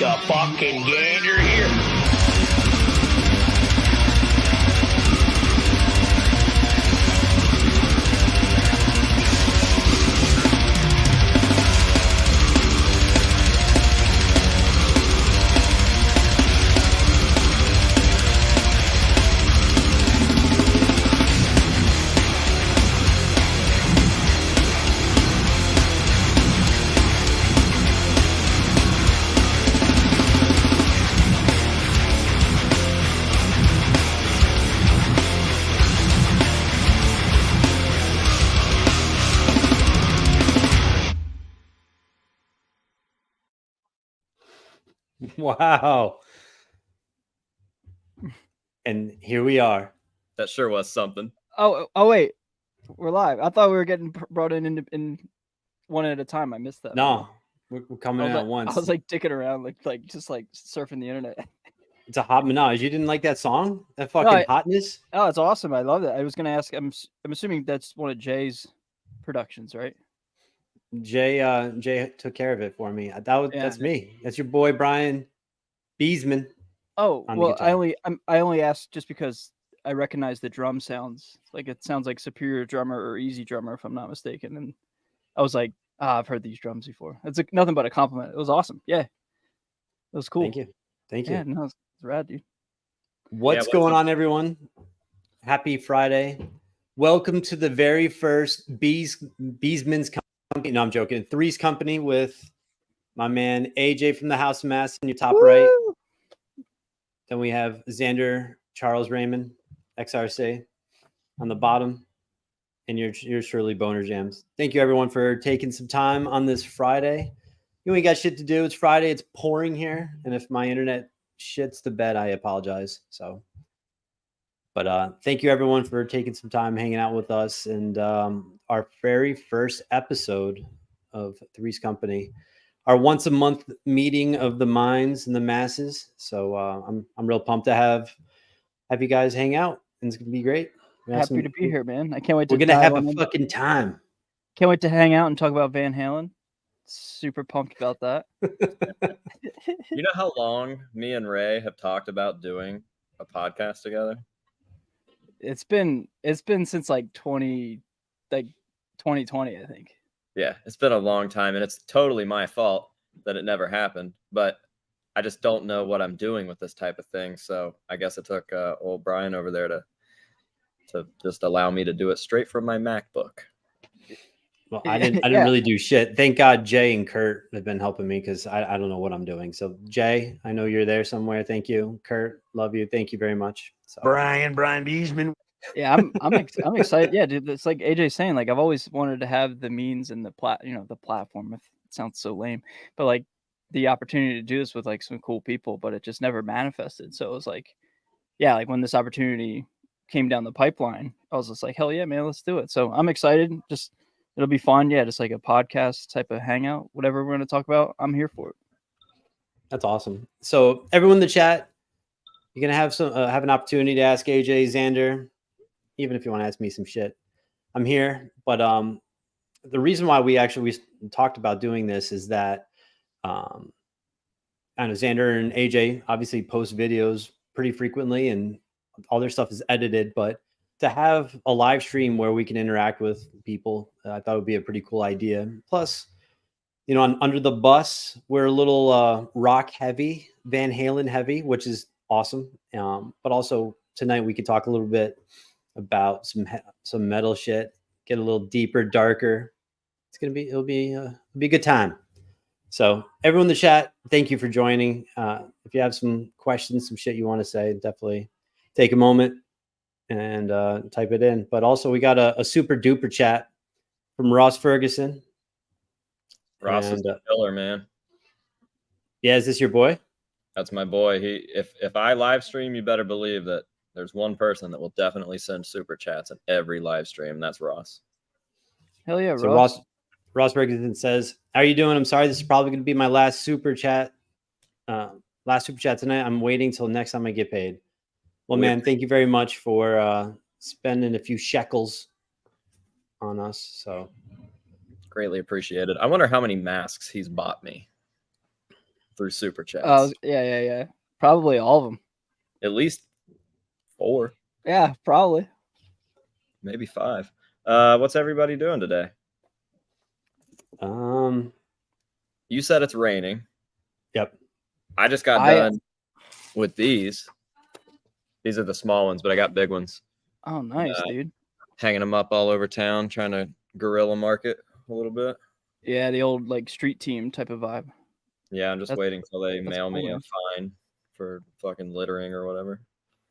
a fucking gander here. Wow. And here we are. That sure was something. Oh, wait. We're live. I thought we were getting brought in one at a time. I missed that. No, we're coming in at once. I was like dicking around, like just like surfing the internet. It's a hot menage. You didn't like that song? That fucking hotness? Oh, it's awesome. I love it. I was going to ask, I'm assuming that's one of Jay's productions, right? Jay took care of it for me. That's me. That's your boy Brian Beezman. Oh, well, I only asked just because I recognize the drum sounds. Like it sounds like Superior Drummer or Easy Drummer, if I'm not mistaken. And I was like, I've heard these drums before. It's like nothing but a compliment. It was awesome. Yeah, it was cool. Thank you. Yeah, no, it's rad, dude. What's going on, everyone? Happy Friday. Welcome to the very first Beezman's Company. No, I'm joking. Three's Company with my man AJ from the House of Mass in your top right. Then we have Xander Charles Raymond, XRC, on the bottom. And you're surely BonerJams. Thank you, everyone, for taking some time on this Friday. You ain't got shit to do. It's Friday. It's pouring here. And if my internet shits the bed, I apologize. But thank you, everyone, for taking some time hanging out with us. And our very first episode of Three's Company, our once a month meeting of the minds and the masses. So I'm real pumped to have you guys hang out. And it's gonna be great. Happy to be here, man. I can't wait to. We're gonna have a fucking time. Can't wait to hang out and talk about Van Halen. Super pumped about that. You know how long me and Ray have talked about doing a podcast together? It's been since like 2020, I think. Yeah, it's been a long time, and it's totally my fault that it never happened. But I just don't know what I'm doing with this type of thing. So I guess it took old Brian over there to just allow me to do it straight from my MacBook. Well, I didn't really do shit. Thank God Jay and Kurt have been helping me because I don't know what I'm doing. So Jay, I know you're there somewhere. Thank you. Kurt, love you. Thank you very much. So. Brian Beezman. Yeah, I'm excited. Yeah, dude, it's like AJ saying, like I've always wanted to have the means and the platform. It sounds so lame, but like the opportunity to do this with like some cool people, but it just never manifested. So it was like, yeah, like when this opportunity came down the pipeline, I was just like, hell yeah, man, let's do it. So I'm excited. Just it'll be fun. Yeah, just like a podcast type of hangout, whatever we're going to talk about. I'm here for it. That's awesome. So everyone in the chat, you're going to have an opportunity to ask AJ, Xander, even if you want to ask me some shit. I'm here. But the reason why we talked about doing this is that I know Xander and AJ obviously post videos pretty frequently and all their stuff is edited, but to have a live stream where we can interact with people, I thought would be a pretty cool idea. Plus, you know, Under the Bus, we're a little rock heavy, Van Halen heavy, which is awesome. But also tonight we could talk a little bit about some metal shit, get a little deeper, darker. It'll be a good time. So everyone in the chat, thank you for joining. If you have some questions, some shit you want to say, definitely take a moment and type it in. But also we got a super duper chat from Ross Ferguson. Ross is a killer, man. Yeah, is this your boy? That's my boy. If I live stream, you better believe that there's one person that will definitely send super chats in every live stream. That's Ross. Hell yeah, so Ross. Ross Ferguson says, "How are you doing? I'm sorry, this is probably going to be my last super chat. Tonight. I'm waiting till next time I get paid." Well, man, thank you very much for spending a few shekels on us. So greatly appreciated. I wonder how many masks he's bought me through super chats. Yeah. Probably all of them. At least 4, Yeah, probably. maybe 5. What's everybody doing today? You said it's raining. Yep. I just got done with these. These are the small ones, but I got big ones. Oh, nice, dude. Hanging them up all over town, trying to guerrilla market a little bit. Yeah, the old like street team type of vibe. Yeah, I'm just waiting till they mail cool, me a man. fine for fucking littering or whatever.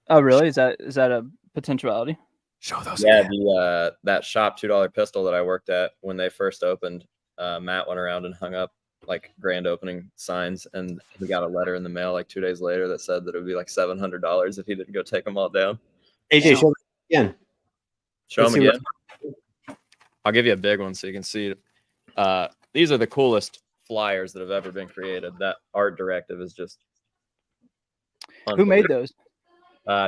Oh, really? Is that a potentiality? Show those Yeah, again. that shop $2 pistol that I worked at when they first opened, Matt went around and hung up like grand opening signs, and we got a letter in the mail like 2 days later that said that it would be like $700 if he didn't go take them all down. AJ, show them again. Show Let's them see again. I'll give you a big one so you can see it. These are the coolest flyers that have ever been created. That art directive is just Who made those?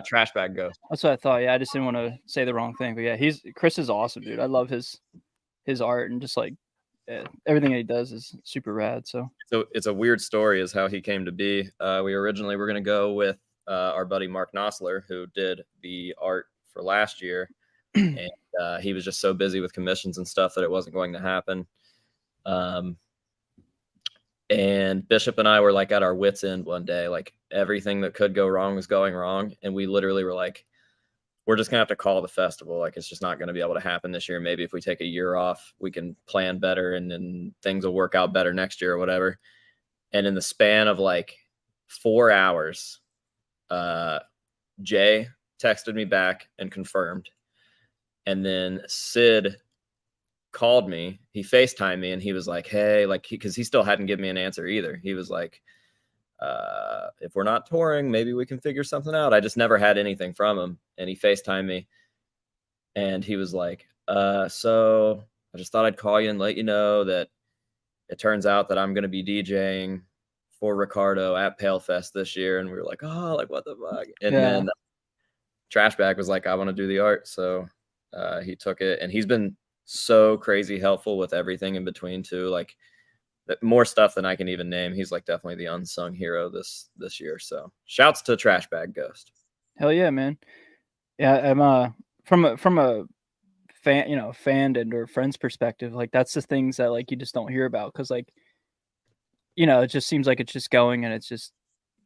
Trash Bag Ghost. That's what I thought. Yeah, I just didn't want to say the wrong thing, but yeah, Chris is awesome, dude. I love his art, and just like everything that he does is super rad. So it's a weird story is how he came to be. We originally were going to go with our buddy Mark Nosler, who did the art for last year, and he was just so busy with commissions and stuff that it wasn't going to happen. And Bishop and I were like at our wits' end one day. Like everything that could go wrong was going wrong, and we literally were like, we're just gonna have to call the festival. Like it's just not gonna be able to happen this year. Maybe if we take a year off, we can plan better, and then things will work out better next year or whatever. And in the span of like 4 hours, Jay texted me back and confirmed. And then Sid called me. He FaceTimed me, and he was like, hey, like, because he still hadn't given me an answer either. He was like, if we're not touring, maybe we can figure something out. I just never had anything from him. And he FaceTimed me, and he was like, so I just thought I'd call you and let you know that it turns out that I'm going to be DJing for Ricardo at Pale Fest this year. And we were like, oh, like what the fuck? And then Trash Bag was like, I want to do the art. So he took it, and he's been so crazy helpful with everything in between too. Like more stuff than I can even name. He's like definitely the unsung hero this year. So shouts to Trash Bag Ghost. Hell yeah, man. Yeah, I'm from a fan and or friends perspective, like that's the things that like you just don't hear about, because like it just seems like it's just going and it's just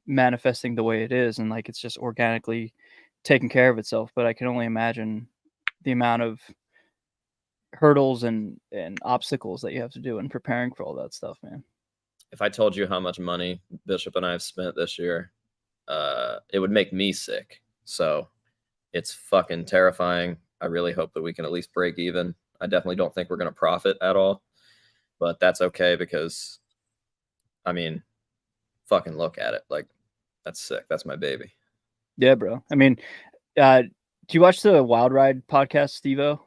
manifesting the way it is, and like it's just organically taking care of itself. But I can only imagine the amount of hurdles and obstacles that you have to do in preparing for all that stuff, man. If I told you how much money Bishop and I have spent this year, it would make me sick. So it's fucking terrifying. I really hope that we can at least break even. I definitely don't think we're going to profit at all, but that's okay, because I mean, fucking look at it. Like that's sick. That's my baby. Yeah, bro. I mean, do you watch the Wild Ride podcast, Steve-O?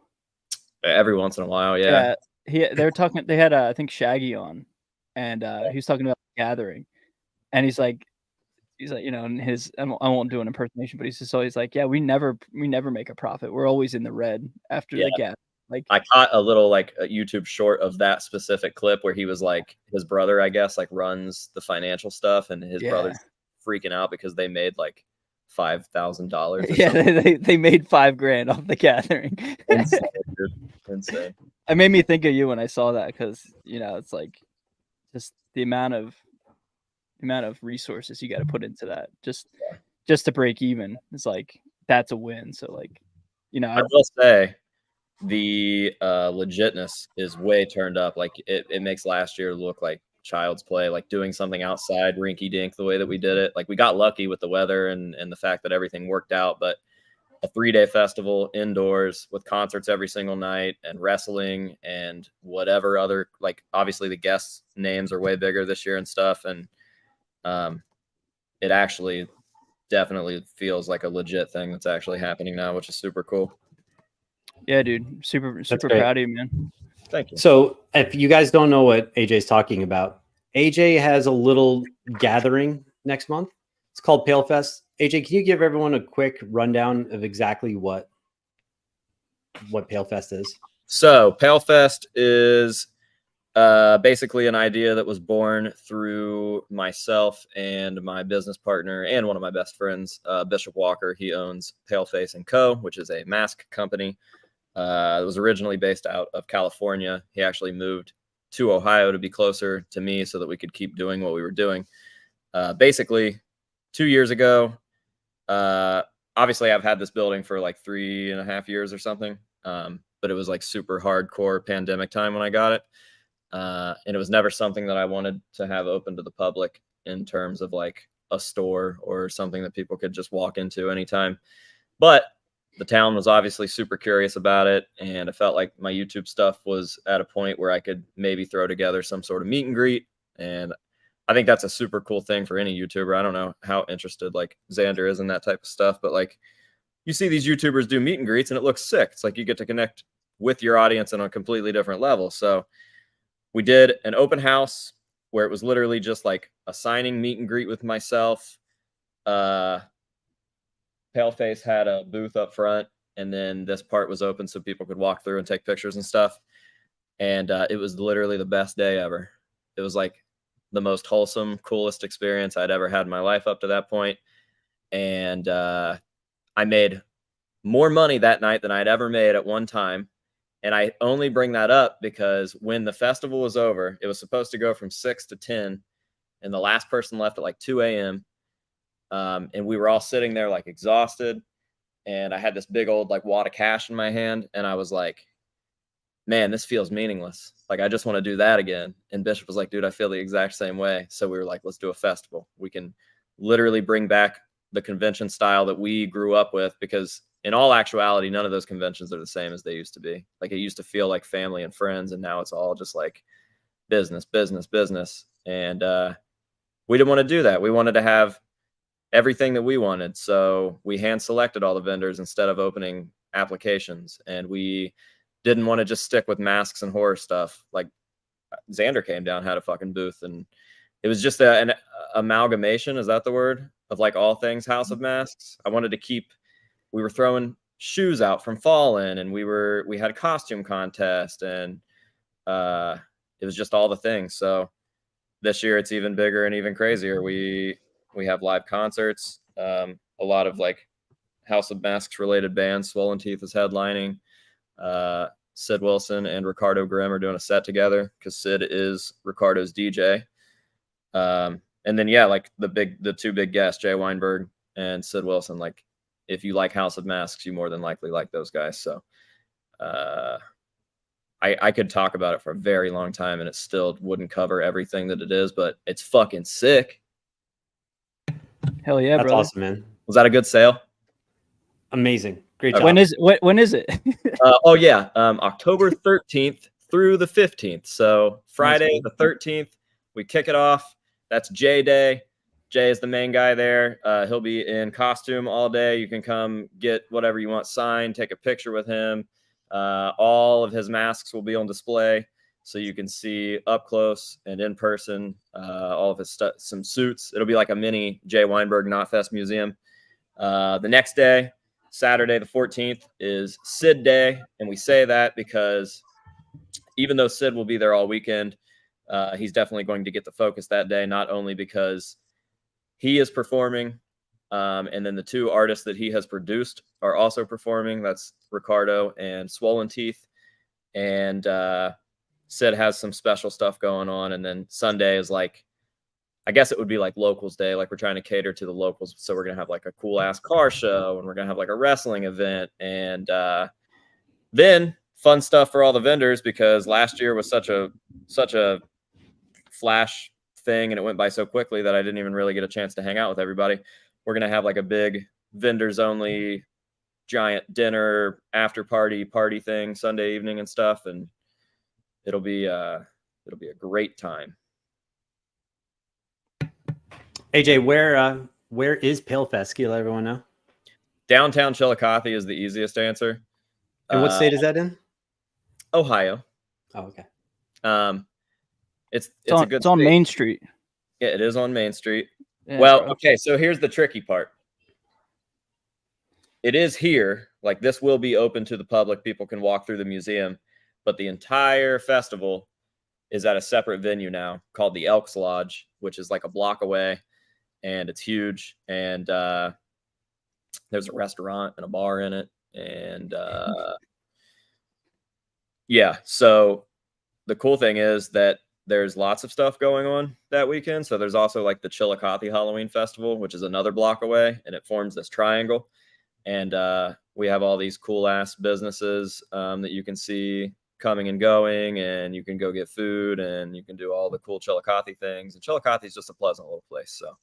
Every once in a while, yeah. They're talking. They had I think Shaggy on, and he was talking about the Gathering, and he's like, in his, I won't do an impersonation, but he's just always like, yeah, we never make a profit. We're always in the red after the Gathering. Like I caught a little like a YouTube short of that specific clip where he was like, his brother, I guess, like runs the financial stuff, and his brother's freaking out because they made like $5,000. Yeah, they made $5,000 off the Gathering. Insane, dude. Insane. It made me think of you when I saw that, because it's like just the amount of resources you got to put into that just to break even. It's like that's a win. So like, I will say the legitness is way turned up. Like it makes last year look like child's play, like doing something outside rinky dink the way that we did it. Like we got lucky with the weather and the fact that everything worked out, but a 3-day festival indoors with concerts every single night and wrestling and whatever other, like obviously the guests' names are way bigger this year and stuff. And it actually definitely feels like a legit thing that's actually happening now, which is super cool. Yeah, dude. Super proud of you, man. Thank you. So if you guys don't know what AJ's talking about, AJ has a little gathering next month. It's called Pale Fest. AJ, can you give everyone a quick rundown of exactly what Pale Fest is? So Pale Fest is Basically an idea that was born through myself and my business partner and one of my best friends, Bishop Walker. He owns Paleface & Co., which is a mask company. It was originally based out of California. He actually moved to Ohio to be closer to me so that we could keep doing what we were doing. Basically, 2 years ago, obviously I've had this building for like 3.5 years or something, but it was like super hardcore pandemic time when I got it. And it was never something that I wanted to have open to the public in terms of like a store or something that people could just walk into anytime. But the town was obviously super curious about it, and I felt like my YouTube stuff was at a point where I could maybe throw together some sort of meet and greet. And I think that's a super cool thing for any YouTuber. I don't know how interested like Xander is in that type of stuff, but like you see these YouTubers do meet and greets and it looks sick. It's like you get to connect with your audience on a completely different level. So we did an open house where it was literally just like a signing meet and greet with myself. Paleface had a booth up front, and then this part was open so people could walk through and take pictures and stuff. And it was literally the best day ever. It was like the most wholesome, coolest experience I'd ever had in my life up to that point. And I made more money that night than I'd ever made at one time. And I only bring that up because when the festival was over, it was supposed to go from 6 to 10, and the last person left at like 2 a.m. And we were all sitting there like exhausted, and I had this big old like wad of cash in my hand, and I was like, man, this feels meaningless. Like, I just want to do that again. And Bishop was like, dude, I feel the exact same way. So we were like, let's do a festival. We can literally bring back the convention style that we grew up with, because in all actuality, none of those conventions are the same as they used to be. Like, it used to feel like family and friends, and now it's all just like business, business, business. And we didn't want to do that. We wanted to have everything that we wanted. So we hand selected all the vendors instead of opening applications. And we didn't want to just stick with masks and horror stuff. Like, Xander came down, had a fucking booth, and it was just an amalgamation, is that the word, of like all things House of Masks. I wanted to keep, we were throwing shoes out from Fallen, and we had a costume contest, and it was just all the things. So this year it's even bigger and even crazier. We have live concerts, a lot of like House of Masks related bands. Swollen Teeth is headlining. Sid Wilson and Ricardo Grimm are doing a set together because Sid is Ricardo's DJ. And then, yeah, like the two big guests, Jay Weinberg and Sid Wilson. Like, if you like House of Masks, you more than likely like those guys. So I could talk about it for a very long time, and it still wouldn't cover everything that it is, but it's fucking sick. Hell yeah, That's brother. awesome, man. Was that a good sale? Amazing. Great Okay. job. When is it? Oh yeah, October 13th through the 15th. So Friday the 13th, we kick it off. That's Jay Day. Jay is the main guy there. He'll be in costume all day. You can come get whatever you want signed, take a picture with him. All of his masks will be on display, so you can see up close and in person all of his stuff, some suits. It'll be like a mini Jay Weinberg Knotfest museum. The next day, Saturday the 14th, is Sid Day, and we say that because even though Sid will be there all weekend, he's definitely going to get the focus that day, not only because he is performing, and then the two artists that he has produced are also performing. That's Ricardo and Swollen Teeth. And Sid has some special stuff going on. And then Sunday is like, I guess it would be like locals day. Like, we're trying to cater to the locals. So we're going to have like a cool ass car show, and we're going to have like a wrestling event. And then fun stuff for all the vendors, because last year was such a flash thing, and it went by so quickly that I didn't even really get a chance to hang out with everybody. We're going to have like a big vendors only giant dinner after party thing Sunday evening and stuff. And it'll be a great time. AJ, where is Palefest? Can you let everyone know? Downtown Chillicothe is the easiest answer. And what state is that in? Ohio. Oh, okay. It's on state. Main Street. Yeah, it is on Main Street. Yeah, well, bro. Okay, so here's the tricky part. It is here. Like, this will be open to the public. People can walk through the museum, but the entire festival is at a separate venue now called the Elks Lodge, which is like a block away, and it's huge. And there's a restaurant and a bar in it. And yeah, so the cool thing is that there's lots of stuff going on that weekend. So there's also like the Chillicothe Halloween Festival, which is another block away, and it forms this triangle. And we have all these cool ass businesses that you can see coming and going, and you can go get food, and you can do all the cool Chillicothe things. And Chillicothe is just a pleasant little place. So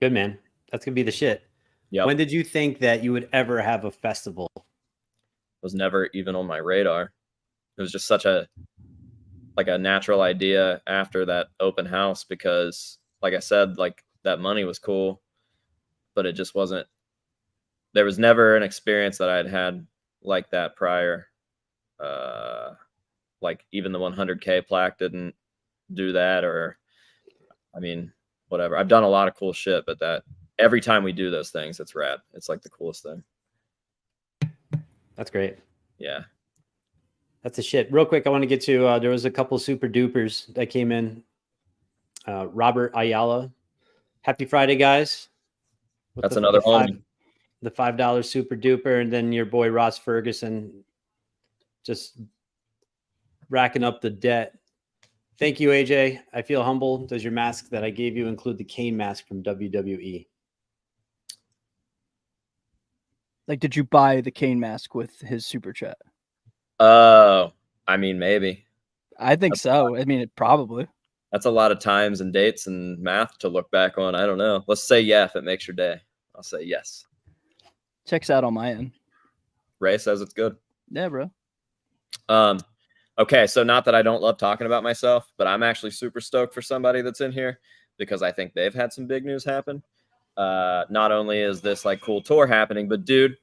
Good, man. That's gonna be the shit. yeah, When did you think that you would ever have a festival? was never even on my radar. It was just such a natural idea after that open house, because like I said, like that money was cool, but it just wasn't, there was never an experience that I'd had like that prior. Like even the 100K plaque didn't do that, or I mean, whatever. I've done a lot of cool shit, but that every time we do those things, it's rad. It's like the coolest thing. That's great. Yeah. That's the shit. Real quick, I want to get to, there was a couple super dupers that came in. Robert Ayala. Happy Friday, guys. That's another homie. The $5 super duper. And then your boy Ross Ferguson just racking up the debt. Thank you, AJ. I feel humble. Does your mask that I gave you include the Kane mask from WWE? Like, did you buy the Kane mask with his super chat? Oh, I mean, maybe. I think so. I mean, it probably. That's a lot of times and dates and math to look back on. I don't know. Let's say yeah if it makes your day. I'll say yes. Checks out on my end. Ray says it's good. Yeah, bro. Okay, so not that I don't love talking about myself, but I'm actually super stoked for somebody that's in here because I think they've had some big news happen. Not only is this like cool tour happening, but dude,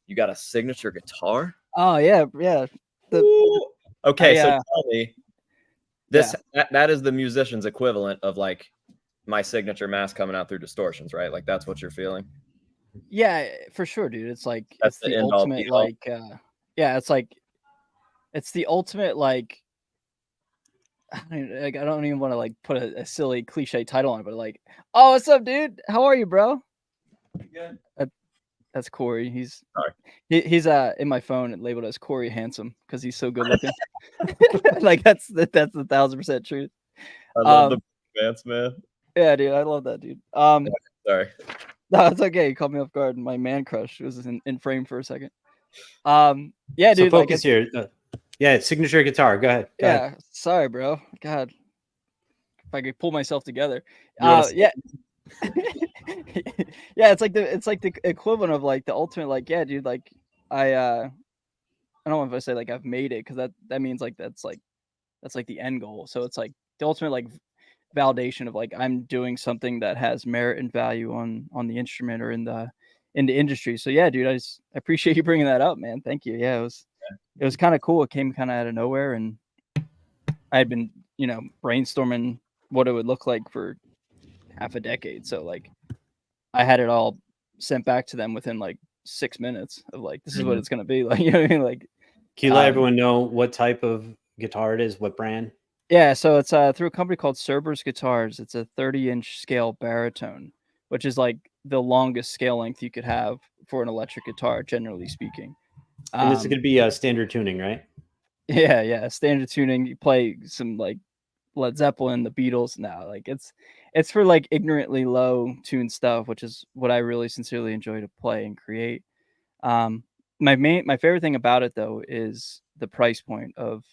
you got a signature guitar? Oh yeah, yeah. Okay, so tell me, this that is the musician's equivalent of like my signature mask coming out through distortions, right? Like that's what you're feeling. Yeah, for sure, dude. It's like That's it's the ultimate like yeah, it's like it's the ultimate like I don't even want to like put a silly cliche title on it, but like, oh, what's up, dude? How are you, bro? Good. That's Corey. He's sorry. He's in my phone labeled as Corey Handsome because he's so good looking. Like that's 1,000% truth. I love the pants, man. Yeah, dude, I love that, dude. Sorry. No, it's okay. You caught me off guard. My man crush was in frame for a second. Yeah, dude. So focus here. Yeah, signature guitar. Go ahead. Go ahead. Sorry, bro. God, if I could pull myself together. Yeah. Yeah, it's like the equivalent of like the ultimate, like, yeah, dude, like I don't know if I say like I've made it, because that means like that's like the end goal. So it's like the ultimate like validation of like I'm doing something that has merit and value on the instrument or in the industry. So yeah, dude, I appreciate you bringing that up, man. Thank you. Yeah, it was kind of cool. It came kind of out of nowhere, and I had been brainstorming what it would look like for half a decade. So like I had it all sent back to them within like 6 minutes of like, this is what it's going to be like, you know what I mean? Like, can you let everyone know what type of guitar it is? What brand? Yeah. So it's through a company called Cerberus Guitars. It's a 30-inch scale baritone, which is like the longest scale length you could have for an electric guitar, generally speaking. And this is going to be standard tuning, right? Yeah. Yeah. Standard tuning. You play some like Led Zeppelin, the Beatles. Now, like it's for like ignorantly low tuned stuff, which is what I really sincerely enjoy to play and create. My favorite thing about it though is the price point of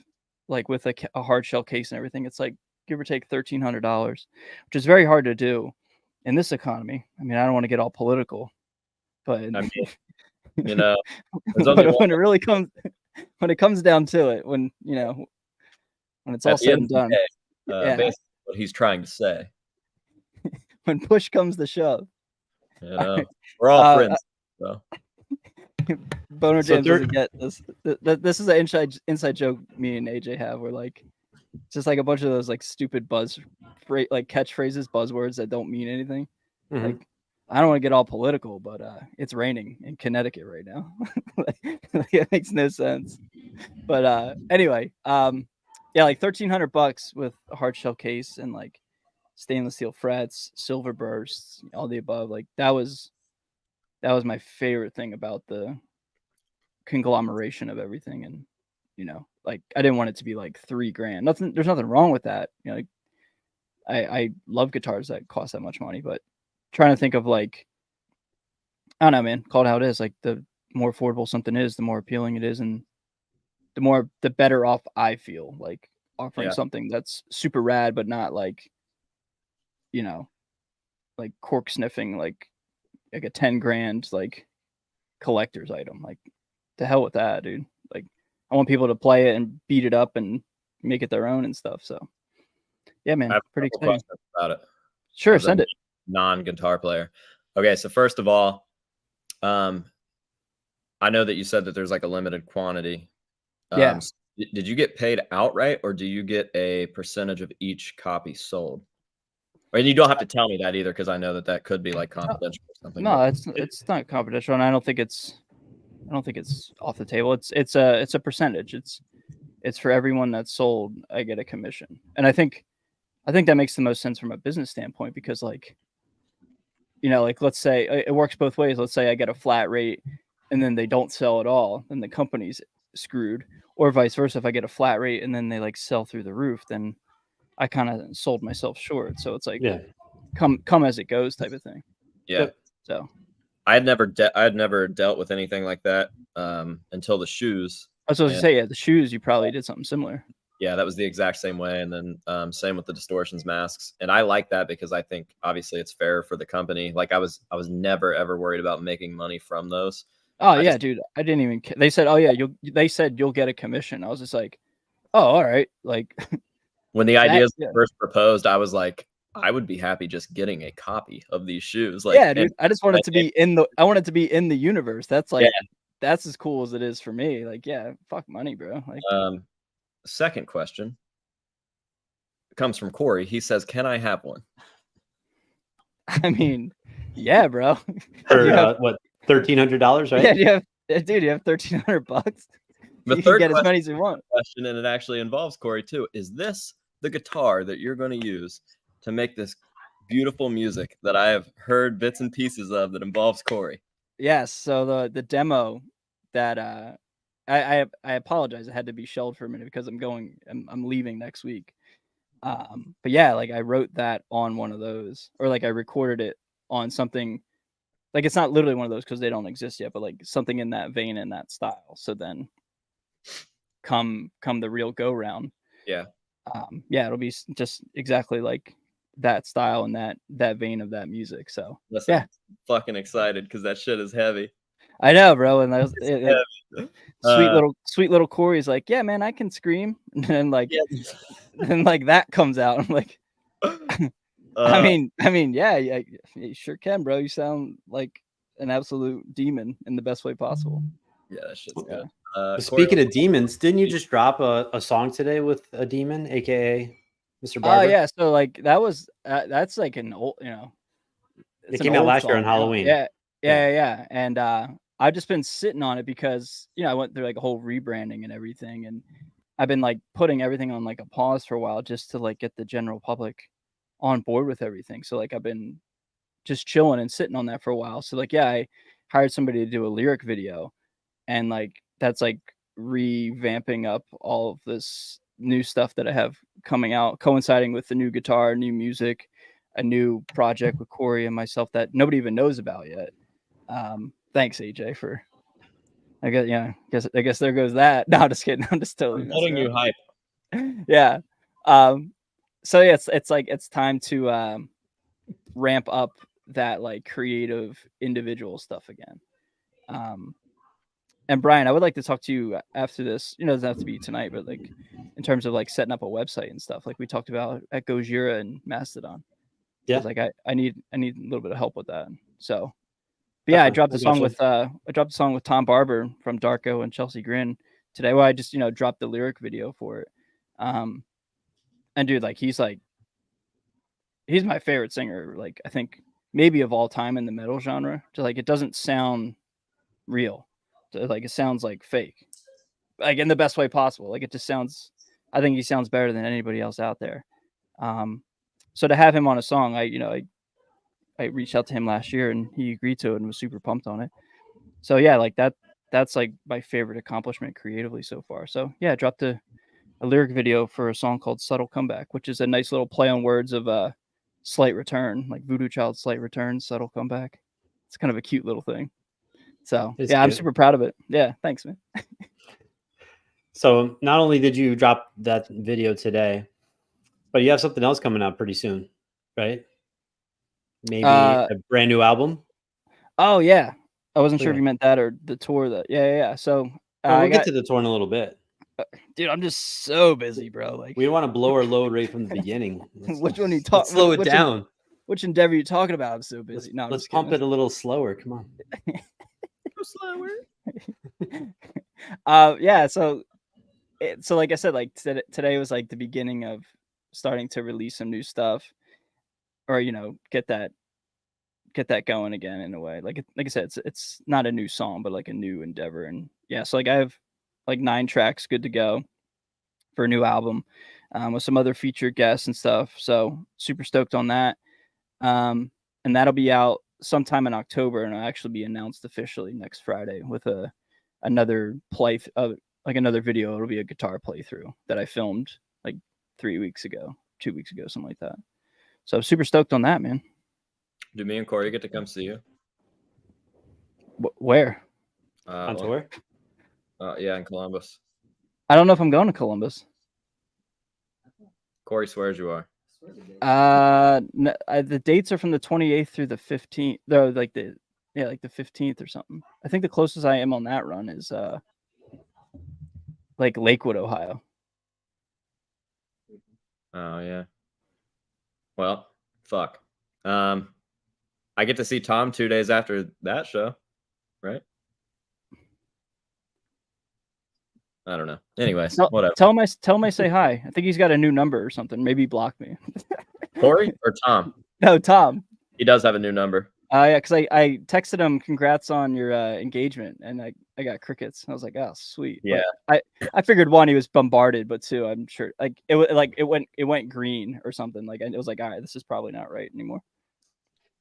like with a hard shell case and everything. It's like give or take $1,300, which is very hard to do in this economy. I mean, I don't want to get all political, but I mean, when it really comes when it comes down to it, when it's all said and done. Basically what he's trying to say. When push comes to shove. We're all friends. So. BonerJams doesn't get this. This is an inside joke me and AJ have. Where like, it's just like a bunch of those like stupid like catchphrases, buzzwords that don't mean anything. Mm-hmm. Like, I don't want to get all political, but it's raining in Connecticut right now. Like, it makes no sense. But anyway, yeah, like $1,300 with a hard shell case and like stainless steel frets, silver bursts, all the above. Like that was my favorite thing about the conglomeration of everything. And like I didn't want it to be like $3,000. There's nothing wrong with that. Like I love guitars that cost that much money, but trying to think of like, I don't know, man, call it how it is. Like the more affordable something is, the more appealing it is, and the better off I feel. Like offering something that's super rad, but not like, like cork sniffing, like a $10,000 like collector's item. Like to hell with that, dude. Like I want people to play it and beat it up and make it their own and stuff. So yeah, man, I have pretty a couple exciting. questions about it. Sure, send it. Non-guitar player. Okay, so first of all, I know that you said that there's like a limited quantity. Yeah. Did you get paid outright, or do you get a percentage of each copy sold? And you don't have to tell me that either, because I know that could be like confidential or something. No, it's not confidential, and I don't think it's off the table. It's a percentage. It's for everyone that's sold, I get a commission. And I think that makes the most sense from a business standpoint, because like, like let's say it works both ways. Let's say I get a flat rate and then they don't sell at all, then the company's screwed. Or vice versa, if I get a flat rate and then they like sell through the roof, then I kind of sold myself short. So it's like, come as it goes type of thing. Yeah. So I had never dealt with anything like that until the shoes. I was going to say, yeah, the shoes, you probably did something similar. Yeah, that was the exact same way. And then same with the distortions masks. And I like that because I think obviously it's fair for the company. Like I was never ever worried about making money from those. Oh yeah, dude. I didn't even. They said, "Oh yeah, they said you'll get a commission." I was just like, "Oh, all right." Like when the ideas first proposed, I was like, I would be happy just getting a copy of these shoes. Like, yeah, dude. I just want it to be in the. I want it to be in the universe. That's like, that's as cool as it is for me. Like, yeah, fuck money, bro. Like, second question comes from Corey. He says, "Can I have one?" I mean, yeah, bro. For what? $1,300, right? Yeah, dude, you have $1,300. You can get as many as you want. Question, and it actually involves Corey too. Is this the guitar that you're going to use to make this beautiful music that I have heard bits and pieces of that involves Corey? Yes. So the demo that I apologize, it had to be shelved for a minute because I'm leaving next week. But yeah, like I wrote that on one of those, or like I recorded it on something. Like it's not literally one of those because they don't exist yet, but like something in that vein, in that style. So then come the real go round. Yeah. It'll be just exactly like that style and that vein of that music. So listen, yeah, fucking excited because that shit is heavy. I know, bro. And sweet little Corey's like, yeah, man, I can scream. And then like, then like that comes out. I'm like, I mean, yeah, you sure can, bro. You sound like an absolute demon in the best way possible. Yeah, that shit's good. Speaking of demons, didn't you just drop a song today with a demon, aka Mr. Barber? Oh yeah, so like that was that's like an old, it came out last year on Halloween. Yeah. And I've just been sitting on it because I went through like a whole rebranding and everything, and I've been like putting everything on like a pause for a while just to like get the general public on board with everything. So like I've been just chilling and sitting on that for a while. So like I hired somebody to do a lyric video, and like that's like revamping up all of this new stuff that I have coming out, coinciding with the new guitar, new music, a new project with Corey and myself that nobody even knows about yet. Thanks AJ for I guess there goes that. No, just kidding. I'm just totally putting you hype. Yeah. So yeah, it's like it's time to ramp up that like creative individual stuff again. And Brian, I would like to talk to you after this. It doesn't have to be tonight, but like in terms of like setting up a website and stuff, like we talked about at Gojira and Mastodon. Yeah, like I need a little bit of help with that. So, but yeah, I dropped a song with Tom Barber from Darko and Chelsea Grin today. Well, I just dropped the lyric video for it. And dude, like he's my favorite singer. Like I think maybe of all time in the metal genre. Just like it doesn't sound real. Like it sounds like fake. like in the best way possible. Like it just sounds. I think he sounds better than anybody else out there. So to have him on a song, I reached out to him last year and he agreed to it and was super pumped on it. So yeah, like that's like my favorite accomplishment creatively so far. So yeah, I dropped a lyric video for a song called Subtle Comeback, which is a nice little play on words of Slight Return, like Voodoo Child Slight Return, Subtle Comeback. It's kind of a cute little thing. So It's yeah, I'm cute. super proud of it. Yeah, thanks, man. So not only did you drop that video today, but you have something else coming out pretty soon, right? Maybe a brand new album. Oh yeah, I wasn't sure if Yeah. you meant that or the tour. That yeah. So Well, I we'll got, get to the tour in a little bit. dude, I'm just so busy, bro. Like, We don't want to blow our load right from the beginning. which one you Let's talk? slow it down. Which endeavor are you talking about? I'm so busy. No, I'm Let's just pump kidding. it a little slower. Come on. Go slower. Yeah. So like I said, like today was like the beginning of starting to release some new stuff, or get that going again in a way. Like I said, it's not a new song, but like a new endeavor. And yeah, so like I have like 9 tracks good to go for a new album, with some other featured guests and stuff. So super stoked on that. And that'll be out sometime in October, and it'll actually be announced officially next Friday with another another video. It'll be a guitar playthrough that I filmed like 2 weeks ago, something like that. So I'm super stoked on that, man. Do me and Corey get to come see you? Where? On tour? Yeah, in Columbus. I don't know if I'm going to Columbus. Corey swears you are. The dates are from the 28th through the 15th. Though, like the 15th or something. I think the closest I am on that run is like Lakewood, Ohio. Oh yeah. Well, fuck. I get to see Tom 2 days after that show, right? I don't know. Anyways, whatever. Tell him I say hi. I think he's got a new number or something. Maybe he blocked me. Corey or Tom? No, Tom. He does have a new number. Yeah, because I texted him, congrats on your engagement, and I got crickets. I was like, oh, sweet. Yeah. But I figured, one, he was bombarded, but two, I'm sure it went green or something. Like, it was like, all right, this is probably not right anymore.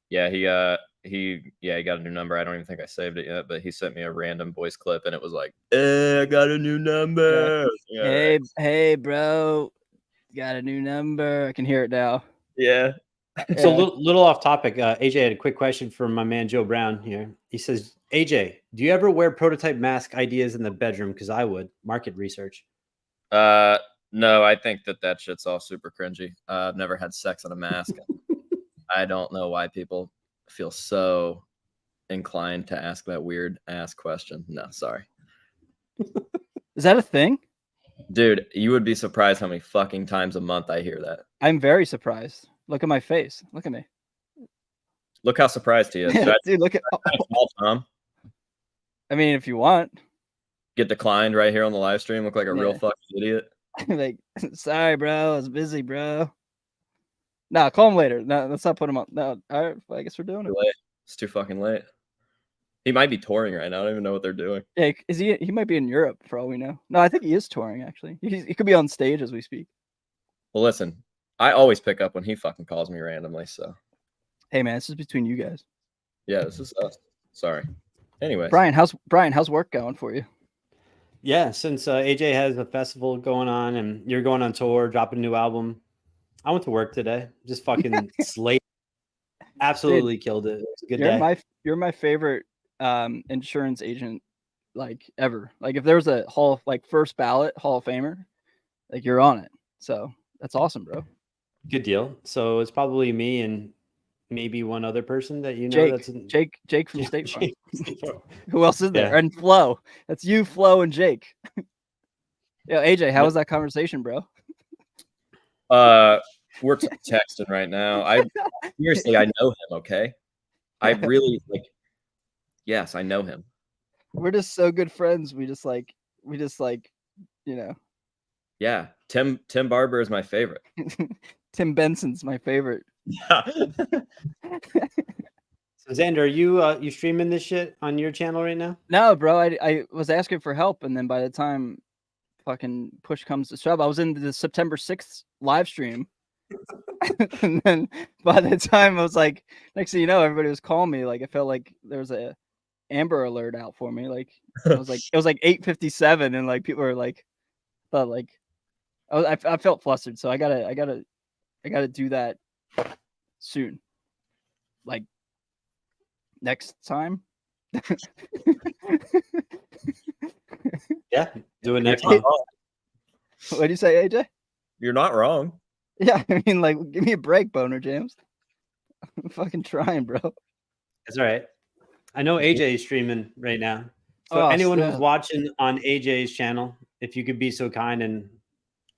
Yeah, he got a new number. I don't even think I saved it yet, but he sent me a random voice clip, and it was like, I got a new number. Yeah. Hey, bro, got a new number. I can hear it now. Yeah. So little off topic. AJ had a quick question from my man Joe Brown here. He says, AJ, do you ever wear prototype mask ideas in the bedroom? Because I would. Market research. No, I think that shit's all super cringy. I've never had sex in a mask. I don't know why people feel so inclined to ask that weird ass question. No, sorry. Is that a thing? Dude, you would be surprised how many fucking times a month I hear that. I'm very surprised. Look at my face. Look at me. Look how surprised he is. Dude, look at Tom. I mean, if you want. Get declined right here on the live stream. Look like a real fucking idiot. Like, sorry, bro. I was busy, bro. No, call him later. No, let's not put him on. No, all right. I guess we're doing it. It's too fucking late. He might be touring right now. I don't even know what they're doing. Yeah, is he? He might be in Europe for all we know. No, I think he is touring. Actually, he could be on stage as we speak. Well, listen, I always pick up when he fucking calls me randomly. So, hey man, this is between you guys. Yeah, this is us. Sorry. Anyway, Brian, how's work going for you? Yeah, since AJ has a festival going on and you're going on tour, dropping a new album, I went to work today. Just fucking slate. Absolutely killed it. It was a good day. You're my favorite insurance agent like ever. Like if there was a first ballot Hall of Famer, like you're on it. So that's awesome, bro. Good deal. So it's probably me and maybe one other person that you know. Jake from State Farm. Who else is there? Yeah. And Flo. That's you, Flo, and Jake. Yo, AJ, how was that conversation, bro? We're texting right now. I seriously, I know him. Okay, I really Yes, I know him. We're just so good friends. We just like, you know. Yeah, Tim Barber is my favorite. Tim Benson's my favorite. Yeah. So Xander, are you streaming this shit on your channel right now? No, bro. I was asking for help, and then by the time fucking push comes to shove, I was in the September 6th live stream. And then by the time I was like, next thing you know, everybody was calling me. Like, it felt like there was a Amber Alert out for me. Like, it was like 8:57, and like people were like, thought like, I felt flustered. So I gotta do that soon. Like next time. Yeah, do it next You're time. not wrong. What do you say, AJ? You're not wrong. Yeah, I mean, like, give me a break, BonerJams. I'm fucking trying, bro. That's all right. I know AJ is streaming right now. So Oh, anyone who's snap. watching on AJ's channel, if you could be so kind and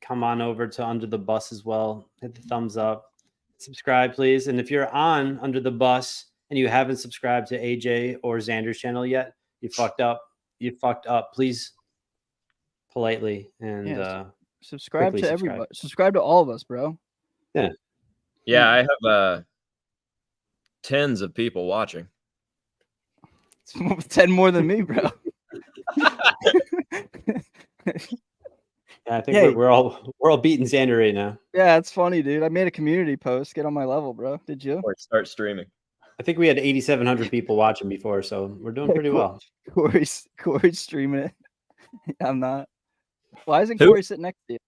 come on over to Under the Bus as well, hit the thumbs up, subscribe, please. And if you're on Under the Bus and you haven't subscribed to AJ or Xander's channel yet, you fucked up. You fucked up. Please, politely and Yes. Subscribe quickly to subscribe. everybody. Subscribe to all of us, bro. Yeah, I have tens of people watching. It's 10 more than me, bro. Yeah, I think Hey. we're all beating Xander right now. Yeah, it's funny, dude. I made a community post. Get on my level, bro. Did you? Or start streaming. I think we had 8,700 people watching before, so we're doing pretty well. Corey's streaming it. I'm not. Why isn't Who? Corey sitting next to you?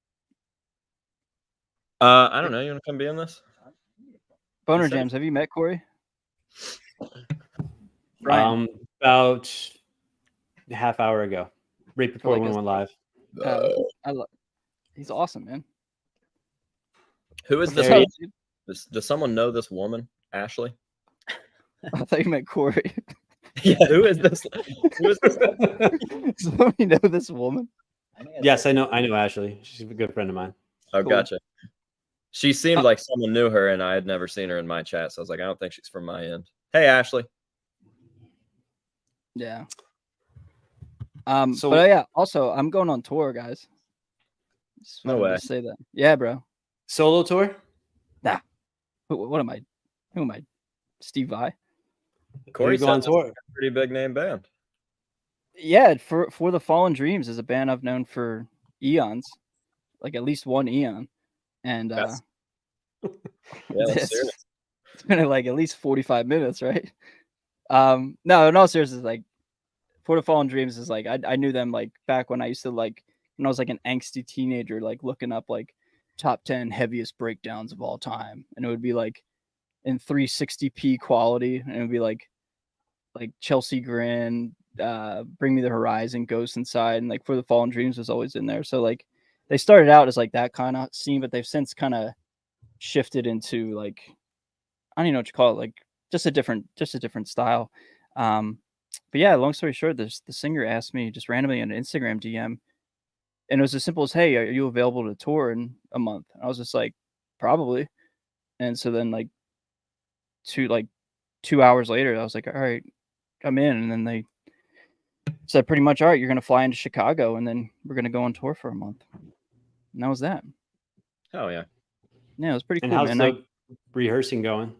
I don't know. You want to come be in this? BonerJams, have you met Corey? Brian. About a half hour ago, right before like we a- went live. He's awesome, man. Who is this? There he woman? Does someone know this woman, Ashley? I thought you meant Corey. Yeah. Who is this? Who is this? Somebody know this woman? Yes, I know Ashley. She's a good friend of mine. Oh, Cool. gotcha. She seemed like someone knew her, and I had never seen her in my chat. So I was like, I don't think she's from my end. Hey, Ashley. Yeah. So- But yeah, also I'm going on tour, guys. Just No wanted to way. say that. Yeah, bro. Solo tour? What am I? Who am I? Steve Vai? Corey go on said that's tour. a pretty big name band. Yeah, for the Fallen Dreams is a band I've known for eons, like at least one eon, and That's- Yeah, that's it's, serious. it's been like at least 45 minutes, right? No, in all seriousness, like For the Fallen Dreams is like I knew them like back when I used to like when I was like an angsty teenager, like looking up like top 10 heaviest breakdowns of all time, and it would be like in 360p quality, and it would be like Chelsea Grin, Bring Me the Horizon, Ghost Inside, and like For the Fallen Dreams was always in there. So like they started out as like that kind of scene, but they've since kind of shifted into like I don't even know what you call it, like just a different style. But yeah, long story short, the singer asked me just randomly on an Instagram DM, and it was as simple as, "Hey, are you available to tour in a month?" And I was just like, "Probably." And so then like 2 hours later, I was like, "All right, I'm in." And then they said pretty much, "All right, you're gonna fly into Chicago, and then we're gonna go on tour for a month." And that was that. Oh yeah. Yeah, it was pretty And cool, how's man. the rehearsing going?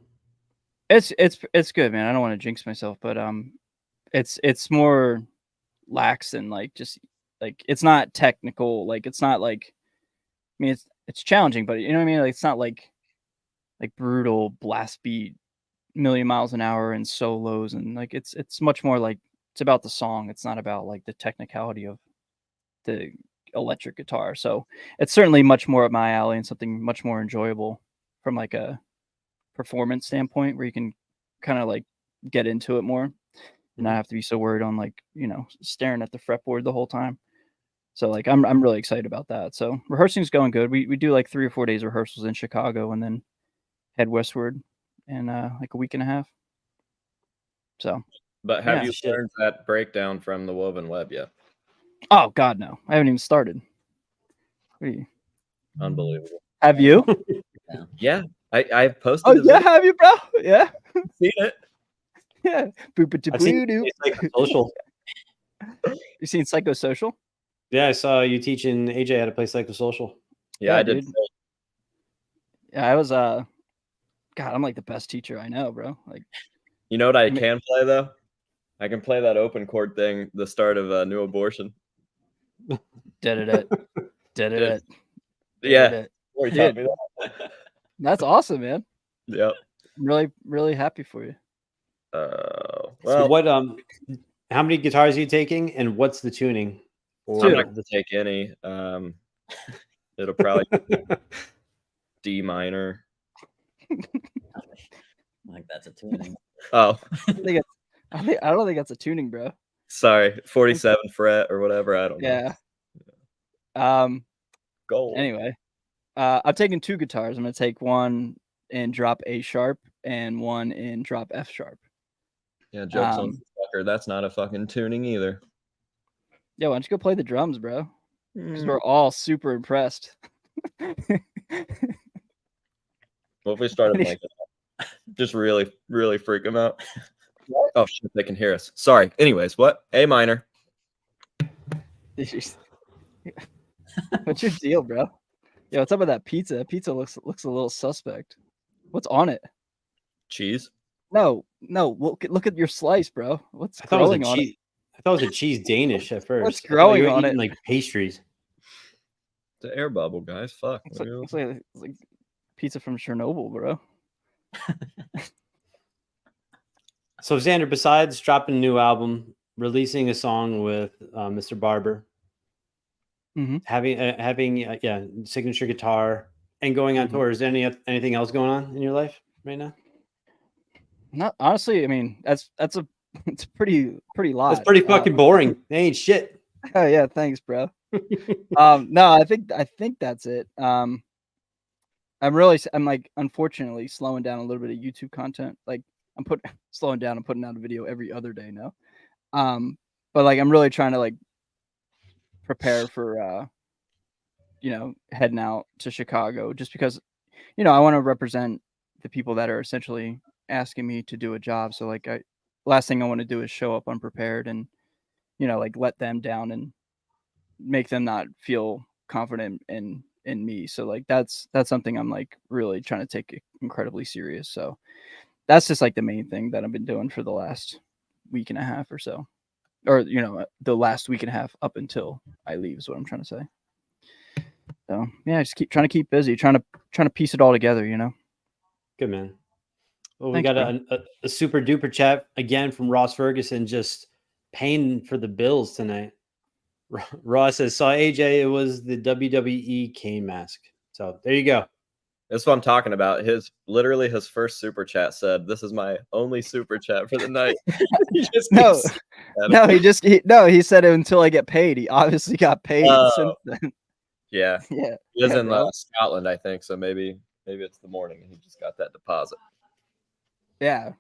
It's good, man. I don't want to jinx myself, but it's more lax and like just like it's not technical. Like it's not like I mean it's challenging, but you know what I mean? Like it's not like brutal blast beat million miles an hour and solos and like it's much more like it's about the song. It's not about like the technicality of the electric guitar. So it's certainly much more up my alley and something much more enjoyable from like a performance standpoint where you can kind of like get into it more and not have to be so worried on like, you know, staring at the fretboard the whole time. So like I'm really excited about that. So rehearsing's going good. We do like 3 or 4 days rehearsals in Chicago and then head westward in like a week and a half. So But have Yeah, you shit. learned that breakdown from the Woven Web yet? oh god no. I haven't even started. What are you? Unbelievable. Have you? Yeah. I've posted Oh the yeah, video. have you, bro? Yeah. Seen it. Yeah. I've seen Boop-a-doo-boo-doo. it's like social. You seen Psychosocial? Yeah, I saw you teaching AJ how to play psychosocial. Yeah, Yeah, I did. dude. Yeah, I was God, I'm like the best teacher I know, bro. Like You know what I can play though? I can play that open chord thing, the start of a new abortion. Did it. Yeah. Corey taught me that. That's awesome, man. Yep. I'm really, really happy for you. So Well, what? How many guitars are you taking, and what's the tuning? I'm not going to take any. It'll probably D minor. Like that's a tuning. Oh, I don't think that's a tuning, bro. sorry, 47 fret or whatever. I don't know. Yeah. Gold. Anyway, I'm taking 2 guitars. I'm gonna take one in drop A sharp and one in drop F sharp. Yeah, jokes on the fucker. That's not a fucking tuning either. Yeah, why don't you go play the drums, bro? Because we're all super impressed. What if we started like just really, really freak them out? Oh shit, they can hear us. Sorry. Anyways, what? A minor. What's your deal, bro? Yeah, what's up with that pizza? That pizza looks a little suspect. What's on it? Cheese. No. Look at your slice, bro. What's I thought it was growing on it? I thought it was a cheese Danish at first. What's growing you were on eating, it? like pastries. The air bubble, guys. Fuck. Looks like pizza from Chernobyl, bro. So Xander, besides dropping a new album, releasing a song with Mr. Barber, having signature guitar, and going on tour, is there anything else going on in your life right now? Not honestly. I mean, it's pretty lot. That's pretty fucking boring. They ain't shit. Oh yeah, thanks, bro. No, I think that's it. I'm like unfortunately slowing down a little bit of YouTube content. Like I'm slowing down and putting out a video every other day now. But like I'm really trying to like prepare for heading out to Chicago just because I want to represent the people that are essentially asking me to do a job. So like last thing I want to do is show up unprepared and like let them down and make them not feel confident in me. So like that's something I'm like really trying to take incredibly serious. So that's just like the main thing that I've been doing for the last week and a half or so, or the last week and a half up until I leave is what I'm trying to say. So yeah, just trying to keep busy, trying to piece it all together. Good, man. Well, Thanks, we got a super duper chat again from Ross Ferguson, just paying for the bills tonight. Ross says, saw AJ, it was the WWE Kane mask. So there you go. That's what I'm talking about. His first super chat said, "This is my only super chat for the night." He said it until I get paid. He obviously got paid since then. Yeah. Yeah. He is in Scotland, I think. So maybe it's the morning and he just got that deposit. Yeah.